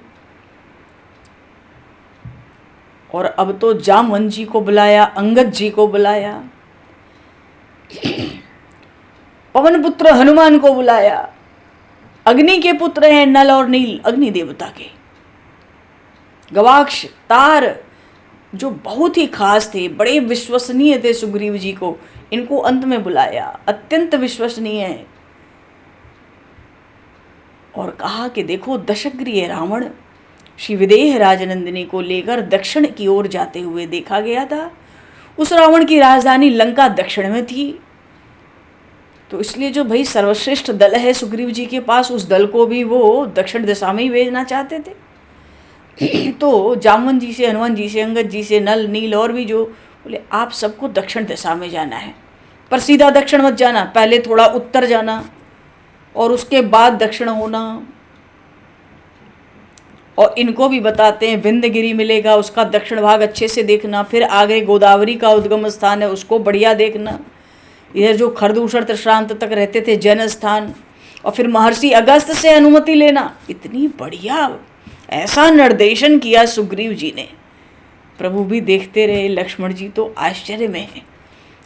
और अब तो जामवंत जी को बुलाया, अंगद जी को बुलाया, पवन पुत्र हनुमान को बुलाया, अग्नि के पुत्र हैं नल और नील, अग्नि देवता के, गवाक्ष, तार, जो बहुत ही खास थे, बड़े विश्वसनीय थे सुग्रीव जी को, इनको अंत में बुलाया, अत्यंत विश्वसनीय है। और कहा कि देखो दशग्रीय रावण श्री विदेह राजनंदिनी को लेकर दक्षिण की ओर जाते हुए देखा गया था। उस रावण की राजधानी लंका दक्षिण में थी, तो इसलिए जो भाई सर्वश्रेष्ठ दल है सुग्रीव जी के पास, उस दल को भी वो दक्षिण दिशा में ही भेजना चाहते थे। तो जामवंत जी से, हनुमान जी से, अंगद जी से, नल नील और भी जो बोले आप सबको दक्षिण दिशा में जाना है, पर सीधा दक्षिण मत जाना, पहले थोड़ा उत्तर जाना और उसके बाद दक्षिण होना। और इनको भी बताते हैं विंध्यगिरी मिलेगा, उसका दक्षिण भाग अच्छे से देखना, फिर आगे गोदावरी का उद्गम स्थान है उसको बढ़िया देखना, इधर जो खरदूषण त्रिश्रांत तक रहते थे जन स्थान, और फिर महर्षि अगस्त से अनुमति लेना। इतनी बढ़िया ऐसा निर्देशन किया सुग्रीव जी ने, प्रभु भी देखते रहे, लक्ष्मण जी तो आश्चर्य में है।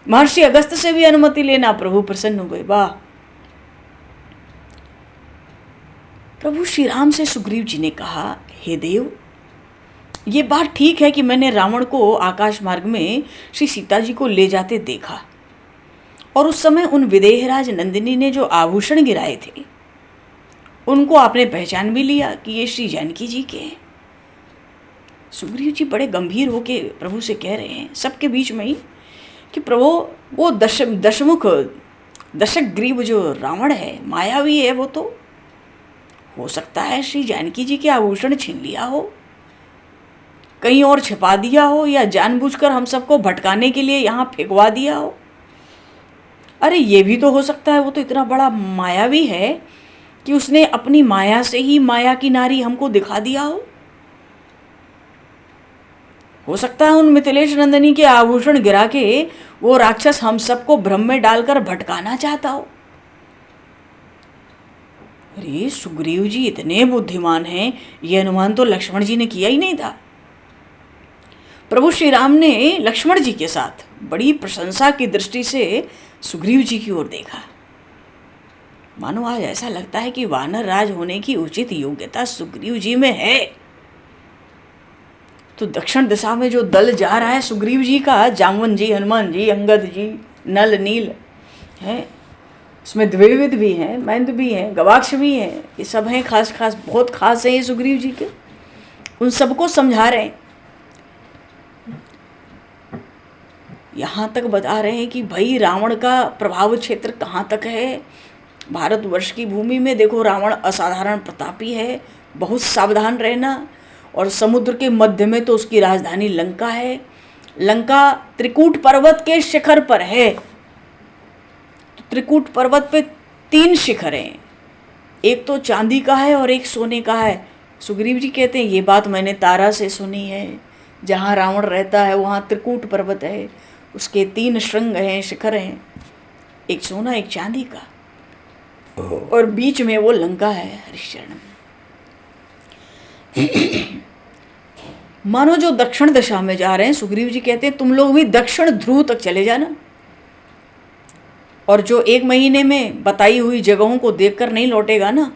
महर्षि अगस्त से भी अनुमति लेना, प्रभु प्रसन्न हो गए। वाह! प्रभु श्री राम से सुग्रीव जी ने कहा, हे देव, ये बात ठीक है कि मैंने रावण को आकाश मार्ग में श्री सीता जी को ले जाते देखा, और उस समय उन विदेहराज नंदिनी ने जो आभूषण गिराए थे उनको आपने पहचान भी लिया कि ये श्री जानकी जी के हैं। सुग्रीव जी बड़े गंभीर होके प्रभु से कह रहे हैं सबके बीच में ही कि प्रभु वो दशमुख दशग्रीव जो रावण है मायावी है, वो तो हो सकता है श्री जानकी जी के आभूषण छीन लिया हो, कहीं और छिपा दिया हो, या जानबूझकर हम सबको भटकाने के लिए यहाँ फेंकवा दिया हो। अरे ये भी तो हो सकता है, वो तो इतना बड़ा मायावी है कि उसने अपनी माया से ही माया की नारी हमको दिखा दिया हो सकता है उन मिथिलेश नंदिनी के आभूषण गिरा के वो राक्षस हम सबको भ्रम में डालकर भटकाना चाहता हो। अरे सुग्रीव जी इतने बुद्धिमान हैं, ये अनुमान तो लक्ष्मण जी ने किया ही नहीं था। प्रभु श्री राम ने लक्ष्मण जी के साथ बड़ी प्रशंसा की दृष्टि से सुग्रीव जी की ओर देखा। मानो आज ऐसा लगता है कि वानर राज होने की उचित योग्यता सुग्रीव जी में है। तो दक्षिण दिशा में जो दल जा रहा है सुग्रीव जी का, जामवन जी, हनुमान जी, अंगद जी, नल नील हैं, उसमें द्विविध भी हैं, मैंद भी हैं, गवाक्ष भी हैं, ये सब हैं खास खास, बहुत खास हैं ये सुग्रीव जी के। उन सबको समझा रहे हैं, यहाँ तक बता रहे हैं कि भाई रावण का प्रभाव क्षेत्र कहाँ तक है। भारतवर्ष की भूमि में देखो रावण असाधारण प्रतापी है, बहुत सावधान रहना। और समुद्र के मध्य में तो उसकी राजधानी लंका है। लंका त्रिकूट पर्वत के शिखर पर है। तो त्रिकूट पर्वत पे 3 शिखर हैं, एक तो चांदी का है और एक सोने का है। सुग्रीव जी कहते हैं ये बात मैंने तारा से सुनी है, जहाँ रावण रहता है वहाँ त्रिकूट पर्वत है, उसके 3 श्रृंग हैं, शिखर हैं, एक सोना एक चांदी का, और बीच में वो लंका है हरिश्चरण। मानो जो दक्षिण दिशा में जा रहे हैं, सुग्रीव जी कहते हैं तुम लोग भी दक्षिण ध्रुव तक चले जाना, और जो 1 महीने में बताई हुई जगहों को देखकर नहीं लौटेगा ना,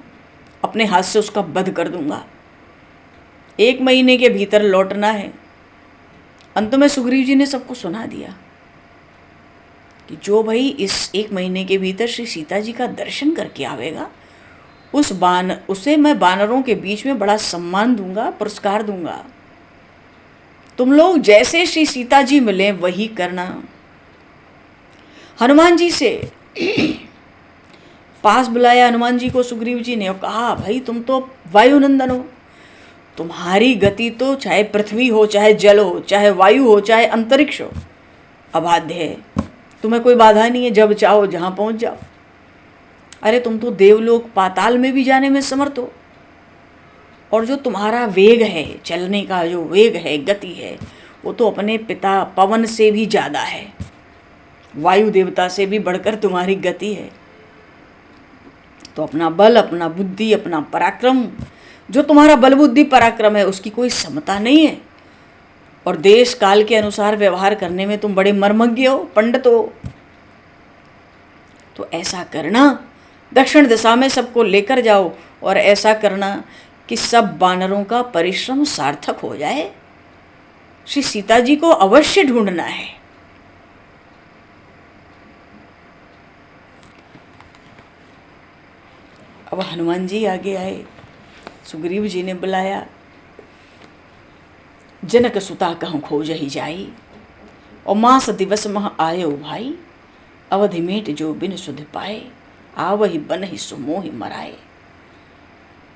अपने हाथ से उसका वध कर दूंगा। 1 महीने के भीतर लौटना है। अंत में सुग्रीव जी ने सबको सुना दिया कि जो भाई इस 1 महीने के भीतर श्री सीता जी का दर्शन करके आवेगा, उसे मैं वानरों के बीच में बड़ा सम्मान दूंगा, पुरस्कार दूंगा। तुम लोग जैसे श्री सीता जी मिले वही करना। हनुमान जी से पास बुलाया हनुमान जी को सुग्रीव जी ने, और कहा भाई तुम तो वायुनंदन हो, तुम्हारी गति तो चाहे पृथ्वी हो, चाहे जल हो, चाहे वायु हो, चाहे अंतरिक्ष हो, अबाध्य है। तुम्हें कोई बाधा नहीं है, जब चाहो जहाँ पहुँच जाओ। अरे तुम तो देवलोक पाताल में भी जाने में समर्थ हो, और जो तुम्हारा वेग है, चलने का जो वेग है, गति है, वो तो अपने पिता पवन से भी ज़्यादा है, वायु देवता से भी बढ़कर तुम्हारी गति है। तो अपना बल, अपना बुद्धि, अपना पराक्रम, जो तुम्हारा बल बुद्धि पराक्रम है, उसकी कोई समता नहीं है, और देश काल के अनुसार व्यवहार करने में तुम बड़े मर्मज्ञ हो, पंडित हो। तो ऐसा करना, दक्षिण दिशा में सबको लेकर जाओ, और ऐसा करना कि सब वानरों का परिश्रम सार्थक हो जाए। श्री सीता जी को अवश्य ढूंढना है। अब हनुमान जी आगे आए, सुग्रीव जी ने बुलाया, जनक सुता कहूँ खोज ही जाई, और मास दिवस मह आयो भाई, अवधि मेट जो बिन सुध पाए, आवहि बन ही सुमोहि मराए।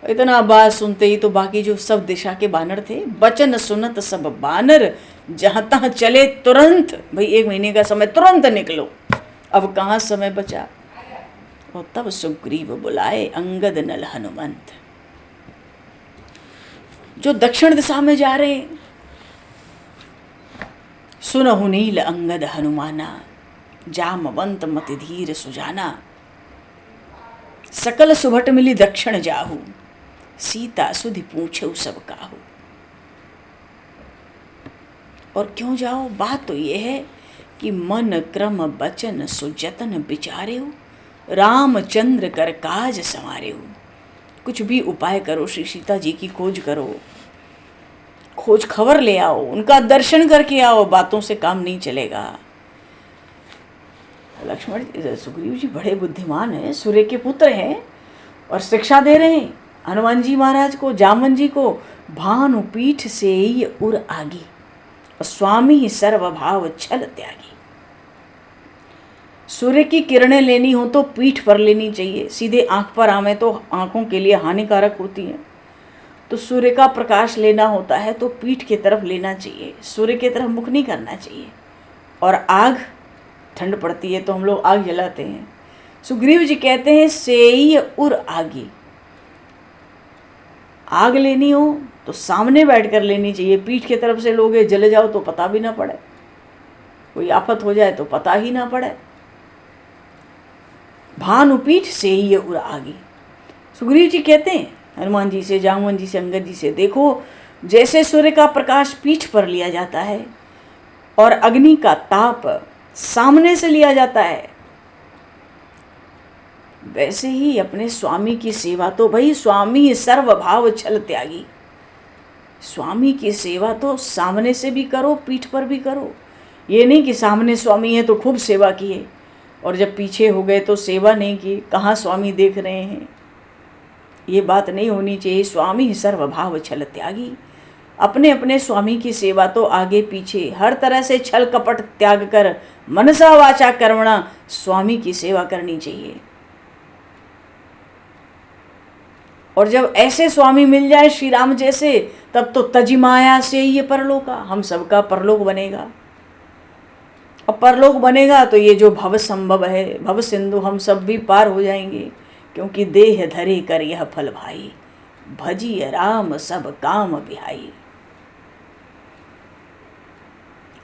इतना बात सुनते ही तो बाकी जो सब दिशा के बानर थे, बचन सुनत सब बानर, जहाँ तहाँ चले तुरंत। भाई 1 महीने का समय, तुरंत निकलो, अब कहाँ समय बचा। और तब सुग्रीव बुलाए अंगद नल हनुमंत। जो दक्षिण दिशा में जा रहे, सुनहु नील अंगद हनुमाना, जामवंत मति धीर सुजाना, सकल सुभट मिली दक्षिण जाहू, सीता सुधि पूछऊ सब काहू। और क्यों जाओ, बात तो ये है कि मन क्रम बचन सुजतन विचारेऊ, रामचंद्र कर काज संवारेऊ। कुछ भी उपाय करो, श्री सीता जी की खोज करो, खोज खबर ले आओ, उनका दर्शन करके आओ, बातों से काम नहीं चलेगा। लक्ष्मण सुग्रीव जी बड़े बुद्धिमान हैं, सूर्य के पुत्र हैं, और शिक्षा दे रहे हैं हनुमान जी महाराज को, जामवन जी को। भानु पीठ से ही उर आगी, और स्वामी ही सर्वभाव छल त्यागी। सूर्य की किरणें लेनी हो तो पीठ पर लेनी चाहिए, सीधे आंख पर आवे तो आंखों के लिए हानिकारक होती हैं। तो सूर्य का प्रकाश लेना होता है तो पीठ की तरफ लेना चाहिए, सूर्य की तरफ मुख नहीं करना चाहिए। और आग, ठंड पड़ती है तो हम लोग आग जलाते हैं। सुग्रीव जी कहते हैं सेई उर आगी, आग लेनी हो तो सामने बैठकर लेनी चाहिए, पीठ की तरफ से लोगे जले जाओ तो पता भी ना पड़े, कोई आफत हो जाए तो पता ही ना पड़े। भानुपीठ सेई उर आगी। सुग्रीव जी कहते हैं हनुमान जी से, जामवन जी से, अंगद जी से, देखो जैसे सूर्य का प्रकाश पीठ पर लिया जाता है और अग्नि का ताप सामने से लिया जाता है, वैसे ही अपने स्वामी की सेवा तो भाई स्वामी सर्वभाव छल त्यागी, स्वामी की सेवा तो सामने से भी करो, पीठ पर भी करो। ये नहीं कि सामने स्वामी है तो खूब सेवा किए और जब पीछे हो गए तो सेवा नहीं की, कहाँ स्वामी देख रहे हैं, ये बात नहीं होनी चाहिए। स्वामी सर्वभाव छल त्यागी, अपने अपने स्वामी की सेवा तो आगे पीछे हर तरह से छल कपट त्याग कर मनसा वाचा कर्मणा स्वामी की सेवा करनी चाहिए। और जब ऐसे स्वामी मिल जाए श्री राम जैसे, तब तो तजी माया से ये परलोका, हम सबका परलोक बनेगा। और परलोक बनेगा तो ये जो भव संभव है, भव सिंधु, हम सब भी पार हो जाएंगे, क्योंकि देह धरे कर यह फल भाई, भजिय राम सब काम बिहाई।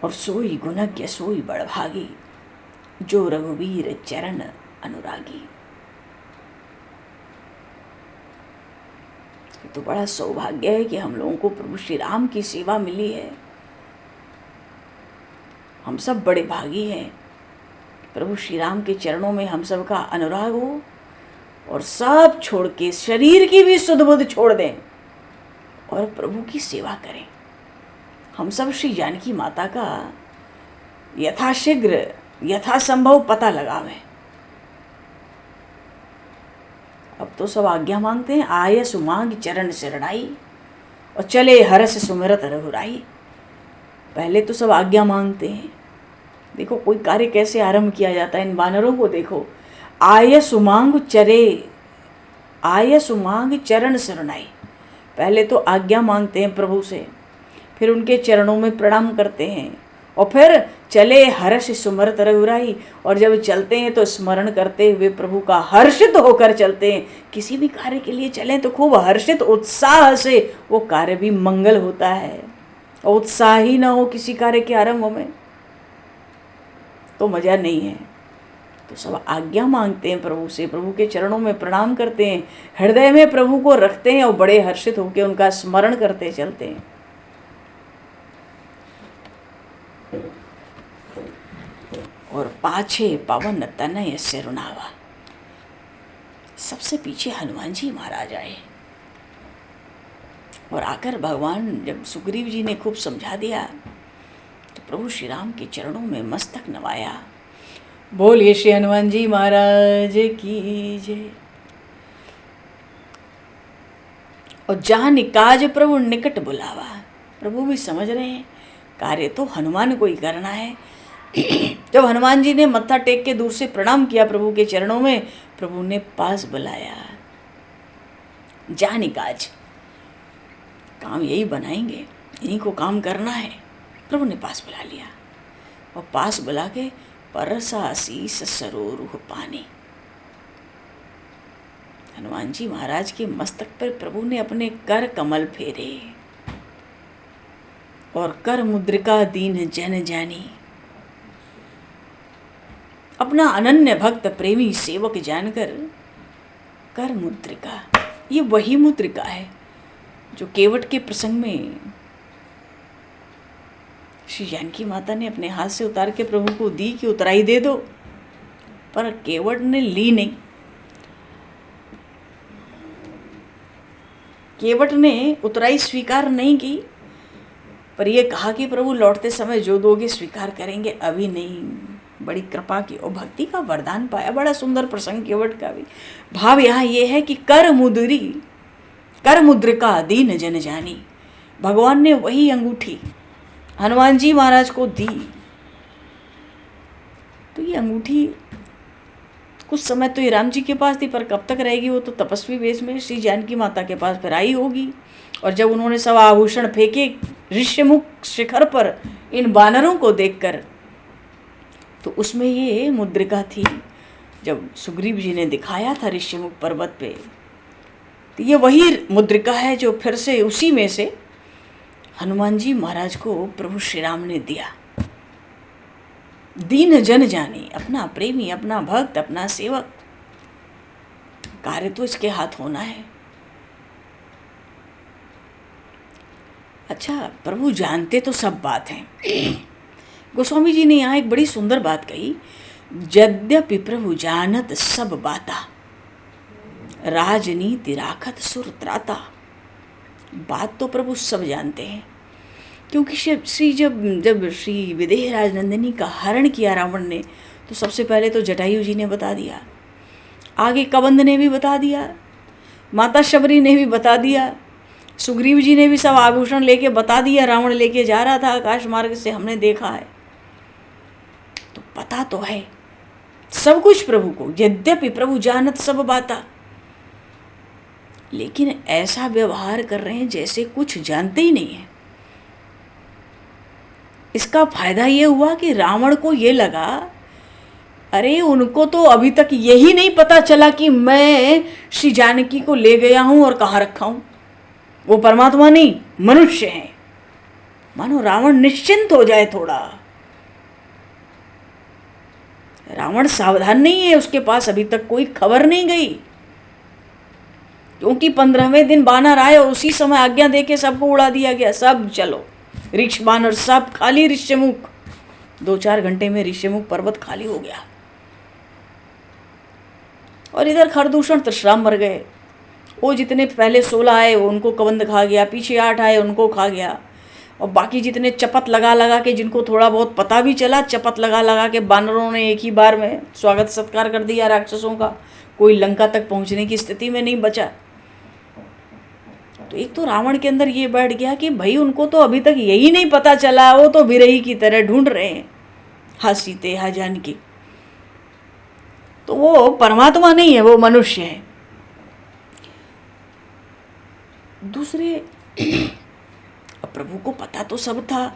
और सोई गुणज्ञ सोई बड़भागी, जो रघुवीर चरण अनुरागी। तो बड़ा सौभाग्य है कि हम लोगों को प्रभु श्री राम की सेवा मिली है। हम सब बड़े भागी हैं, प्रभु श्री राम के चरणों में हम सब का अनुराग हो और सब छोड़ के शरीर की भी सुध बुध छोड़ दें और प्रभु की सेवा करें। हम सब श्री जानकी माता का यथाशीघ्र यथासंभव पता लगावें। अब तो सब आज्ञा मांगते हैं, आय सुमांग चरण शरणाई और चले हरस सुमिरत रघुराई। पहले तो सब आज्ञा मांगते हैं। देखो कोई कार्य कैसे आरंभ किया जाता है, इन वानरों को देखो, आय सुमांग चरण शरणाई। पहले तो आज्ञा मांगते हैं प्रभु से, फिर उनके चरणों में प्रणाम करते हैं और फिर चले हर्ष सुमरत रघुराई। और जब चलते हैं तो स्मरण करते हुए प्रभु का हर्षित होकर चलते हैं। किसी भी कार्य के लिए चलें तो खूब हर्षित उत्साह से वो कार्य भी मंगल होता है। और उत्साह ही ना हो किसी कार्य के आरंभ में तो मजा नहीं है। तो सब आज्ञा मांगते हैं प्रभु से, प्रभु के चरणों में प्रणाम करते हैं, हृदय में प्रभु को रखते हैं और बड़े हर्षित होकर उनका स्मरण करते चलते हैं। और पाछे पवन तनय सिरुनावा, सबसे पीछे हनुमान जी महाराज आए और आकर भगवान जब सुग्रीव जी ने खूब समझा दिया तो प्रभु श्री राम के चरणों में मस्तक नवाया। बोलिए श्री हनुमान जी महाराज की जय। और जहाँ निकाज प्रभु निकट बुलावा, प्रभु भी समझ रहे हैं कार्य तो हनुमान को ही करना है। जब हनुमान जी ने मत्था टेक के दूर से प्रणाम किया प्रभु के चरणों में, प्रभु ने पास बुलाया। जा निकाज, काम यही बनाएंगे, इन्हीं को काम करना है। प्रभु ने पास बुला लिया और पास बुला के परसा शीस सरोरुह पानी, हनुमान जी महाराज के मस्तक पर प्रभु ने अपने कर कमल फेरे और कर मुद्रिका दीन जन जानी। अपना अनन्य भक्त प्रेमी सेवक जानकर कर मुद्रिका, ये वही मुद्रिका है जो केवट के प्रसंग में श्री जानकी माता ने अपने हाथ से उतार के प्रभु को दी कि उतराई दे दो, पर केवट ने ली नहीं। केवट ने उतराई स्वीकार नहीं की, पर यह कहा कि प्रभु लौटते समय जो दोगे स्वीकार करेंगे, अभी नहीं। बड़ी कृपा की और भक्ति का वरदान पाया। बड़ा सुंदर प्रसंग केवट का भी। भाव यहाँ ये है कि कर मुद्रिका दीन जन जानी, भगवान ने वही अंगूठी हनुमान जी महाराज को दी। तो ये अंगूठी कुछ समय तो ये राम जी के पास थी, पर कब तक रहेगी, वो तो तपस्वी वेश में श्री जानकी माता के पास फिर आई होगी। और जब उन्होंने सब आभूषण फेंके ऋष्यमुख शिखर पर इन वानरों को देखकर, तो उसमें ये मुद्रिका थी। जब सुग्रीव जी ने दिखाया था ऋष्यमुख पर्वत पे, तो ये वही मुद्रिका है जो फिर से उसी में से हनुमान जी महाराज को प्रभु श्री राम ने दिया। दीन जन जाने, अपना प्रेमी, अपना भक्त, अपना सेवक, कार्य तो इसके हाथ होना है। अच्छा, प्रभु जानते तो सब बात हैं। गोस्वामी जी ने यहाँ एक बड़ी सुंदर बात कही, यद्यपि प्रभु जानत सब बाता, राजनीति राखत सुर त्राता। बात तो प्रभु सब जानते हैं, क्योंकि जब श्री विदेह राजनंदिनी का हरण किया रावण ने, तो सबसे पहले तो जटायु जी ने बता दिया, आगे कबंध ने भी बता दिया, माता शबरी ने भी बता दिया, सुग्रीव जी ने भी सब आभूषण लेके बता दिया। रावण लेके जा रहा था आकाश मार्ग से, हमने देखा है, तो पता तो है सब कुछ प्रभु को। यद्यपि प्रभु जानत सब बाता, लेकिन ऐसा व्यवहार कर रहे हैं जैसे कुछ जानते ही नहीं है। इसका फायदा ये हुआ कि रावण को ये लगा, अरे उनको तो अभी तक यही नहीं पता चला कि मैं श्री जानकी को ले गया हूं और कहाँ रखा हूं। वो परमात्मा नहीं, मनुष्य हैं। मानो रावण निश्चिंत हो जाए थोड़ा। रावण सावधान नहीं है, उसके पास अभी तक कोई खबर नहीं गई, क्योंकि 15वें दिन बानर आए और उसी समय आज्ञा देके सबको उड़ा दिया गया। सब चलो, ऋक्ष बानर सब खाली, ऋष्यमुख 2-4 घंटे में ऋष्यमुख पर्वत खाली हो गया। और इधर खरदूषण त्रिशराम मर गए। वो जितने पहले 16 आए वो उनको कबंध खा गया, पीछे 8 आए उनको खा गया, और बाकी जितने चपत लगा लगा के, जिनको थोड़ा बहुत पता भी चला, चपत लगा लगा के बानरों ने एक ही बार में स्वागत सत्कार कर दिया राक्षसों का। कोई लंका तक पहुंचने की स्थिति में नहीं बचा। तो एक तो रावण के अंदर ये बैठ गया कि भाई उनको तो अभी तक यही नहीं पता चला, वो तो बिरही की तरह ढूंढ रहे हैं, हा सीते हा जानकी। तो वो परमात्मा नहीं है, वो मनुष्य है। दूसरे, अब प्रभु को पता तो सब था,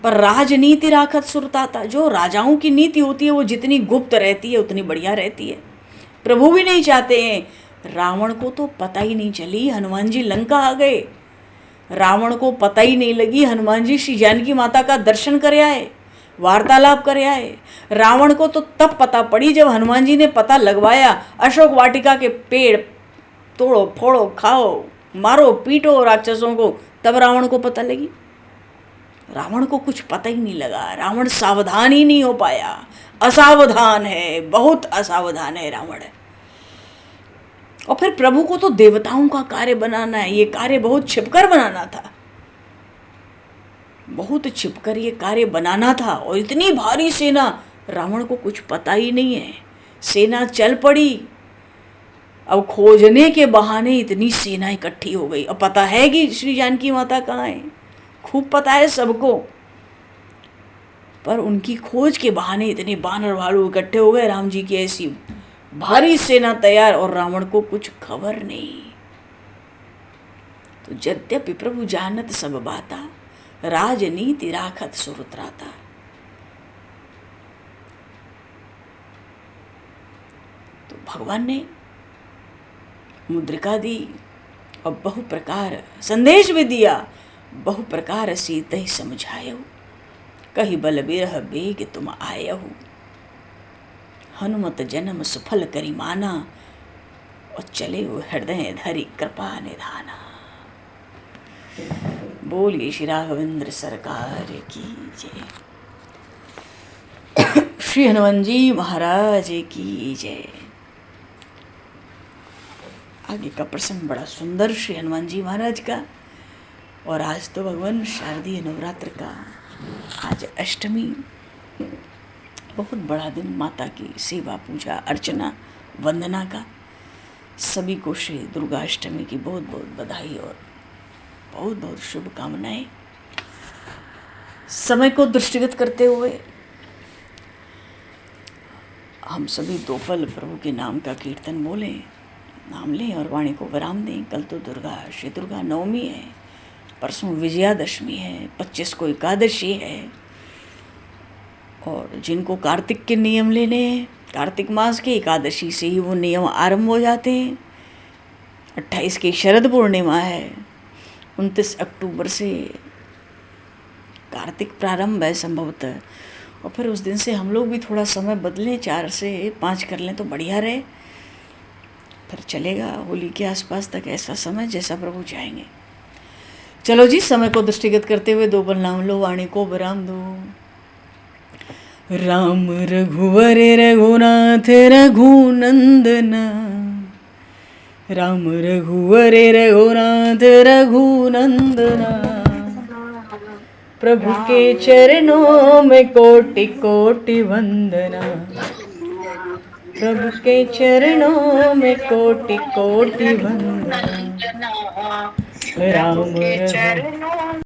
पर राजनीति राखत सुरता था। जो राजाओं की नीति होती है वो जितनी गुप्त रहती है उतनी बढ़िया रहती है। प्रभु भी नहीं चाहते हैं। रावण को तो पता ही नहीं चली हनुमान जी लंका आ गए। रावण को पता ही नहीं लगी हनुमान जी श्री जानकी माता का दर्शन कर आए, वार्तालाप कर आए। रावण को तो तब पता पड़ी जब हनुमान जी ने पता लगवाया, अशोक वाटिका के पेड़ तोड़ो फोड़ो खाओ मारो पीटो राक्षसों को, तब रावण को पता लगी। रावण को कुछ पता ही नहीं लगा, रावण सावधान ही नहीं हो पाया, असावधान है, बहुत असावधान है रावण। और फिर प्रभु को तो देवताओं का कार्य बनाना है, ये कार्य बहुत छिपकर बनाना था, बहुत छिपकर ये कार्य बनाना था। और इतनी भारी सेना, रावण को कुछ पता ही नहीं है। सेना चल पड़ी, अब खोजने के बहाने इतनी सेना इकट्ठी हो गई। अब पता है कि श्री जानकी माता कहाँ है, खूब पता है सबको, पर उनकी खोज के बहाने इतने बानर भालू इकट्ठे हो गए, राम जी की ऐसी भारी सेना तैयार, और रावण को कुछ खबर नहीं। तो यद्यपि प्रभु जानत सब बाता, राजनीति राखत सुरत्राता। तो भगवान ने मुद्रिका दी और बहु प्रकार संदेश भी दिया, बहु प्रकार सीते समझायो, कही बल बिरह बेग तुम आयहु, हनुमत जन्म सुफल करी माना, और चले वो हृदय धरी कृपा निधाना। बोलिए श्री राघवेंद्र सरकार की जय, श्री हनुमान जी महाराज की जय। आगे का प्रसंग बड़ा सुंदर श्री हनुमान जी महाराज का। और आज तो भगवान शारदीय नवरात्र का, आज अष्टमी, बहुत बड़ा दिन माता की सेवा पूजा अर्चना वंदना का। सभी को श्री दुर्गा अष्टमी की बहुत बहुत बधाई और बहुत बहुत शुभकामनाएं। समय को दृष्टिगत करते हुए हम सभी दो पल प्रभु के नाम का कीर्तन बोलें, नाम लें और वाणी को विराम दें। कल तो श्री दुर्गा नवमी है, परसों विजयादशमी है, 25 को एकादशी है। और जिनको कार्तिक के नियम लेने हैं, कार्तिक मास की एकादशी से ही वो नियम आरंभ हो जाते हैं। 28 की शरद पूर्णिमा है, 29 अक्टूबर से कार्तिक प्रारंभ है संभवतः। और फिर उस दिन से हम लोग भी थोड़ा समय बदलें, 4 से 5 कर लें तो बढ़िया रहे। फिर चलेगा होली के आसपास तक ऐसा समय जैसा प्रभु चाहेंगे। चलो जी, समय को दृष्टिगत करते हुए 2 पल नाम लो, वाणी को विराम दो। राम रघुवर रघुनाथ रघुनंदना, राम रघुवर रघुनाथ रघुनंदना। प्रभु के चरणों में कोटि कोटि वंदना, प्रभु के चरणों में कोटि कोटि वंदना। राम रघु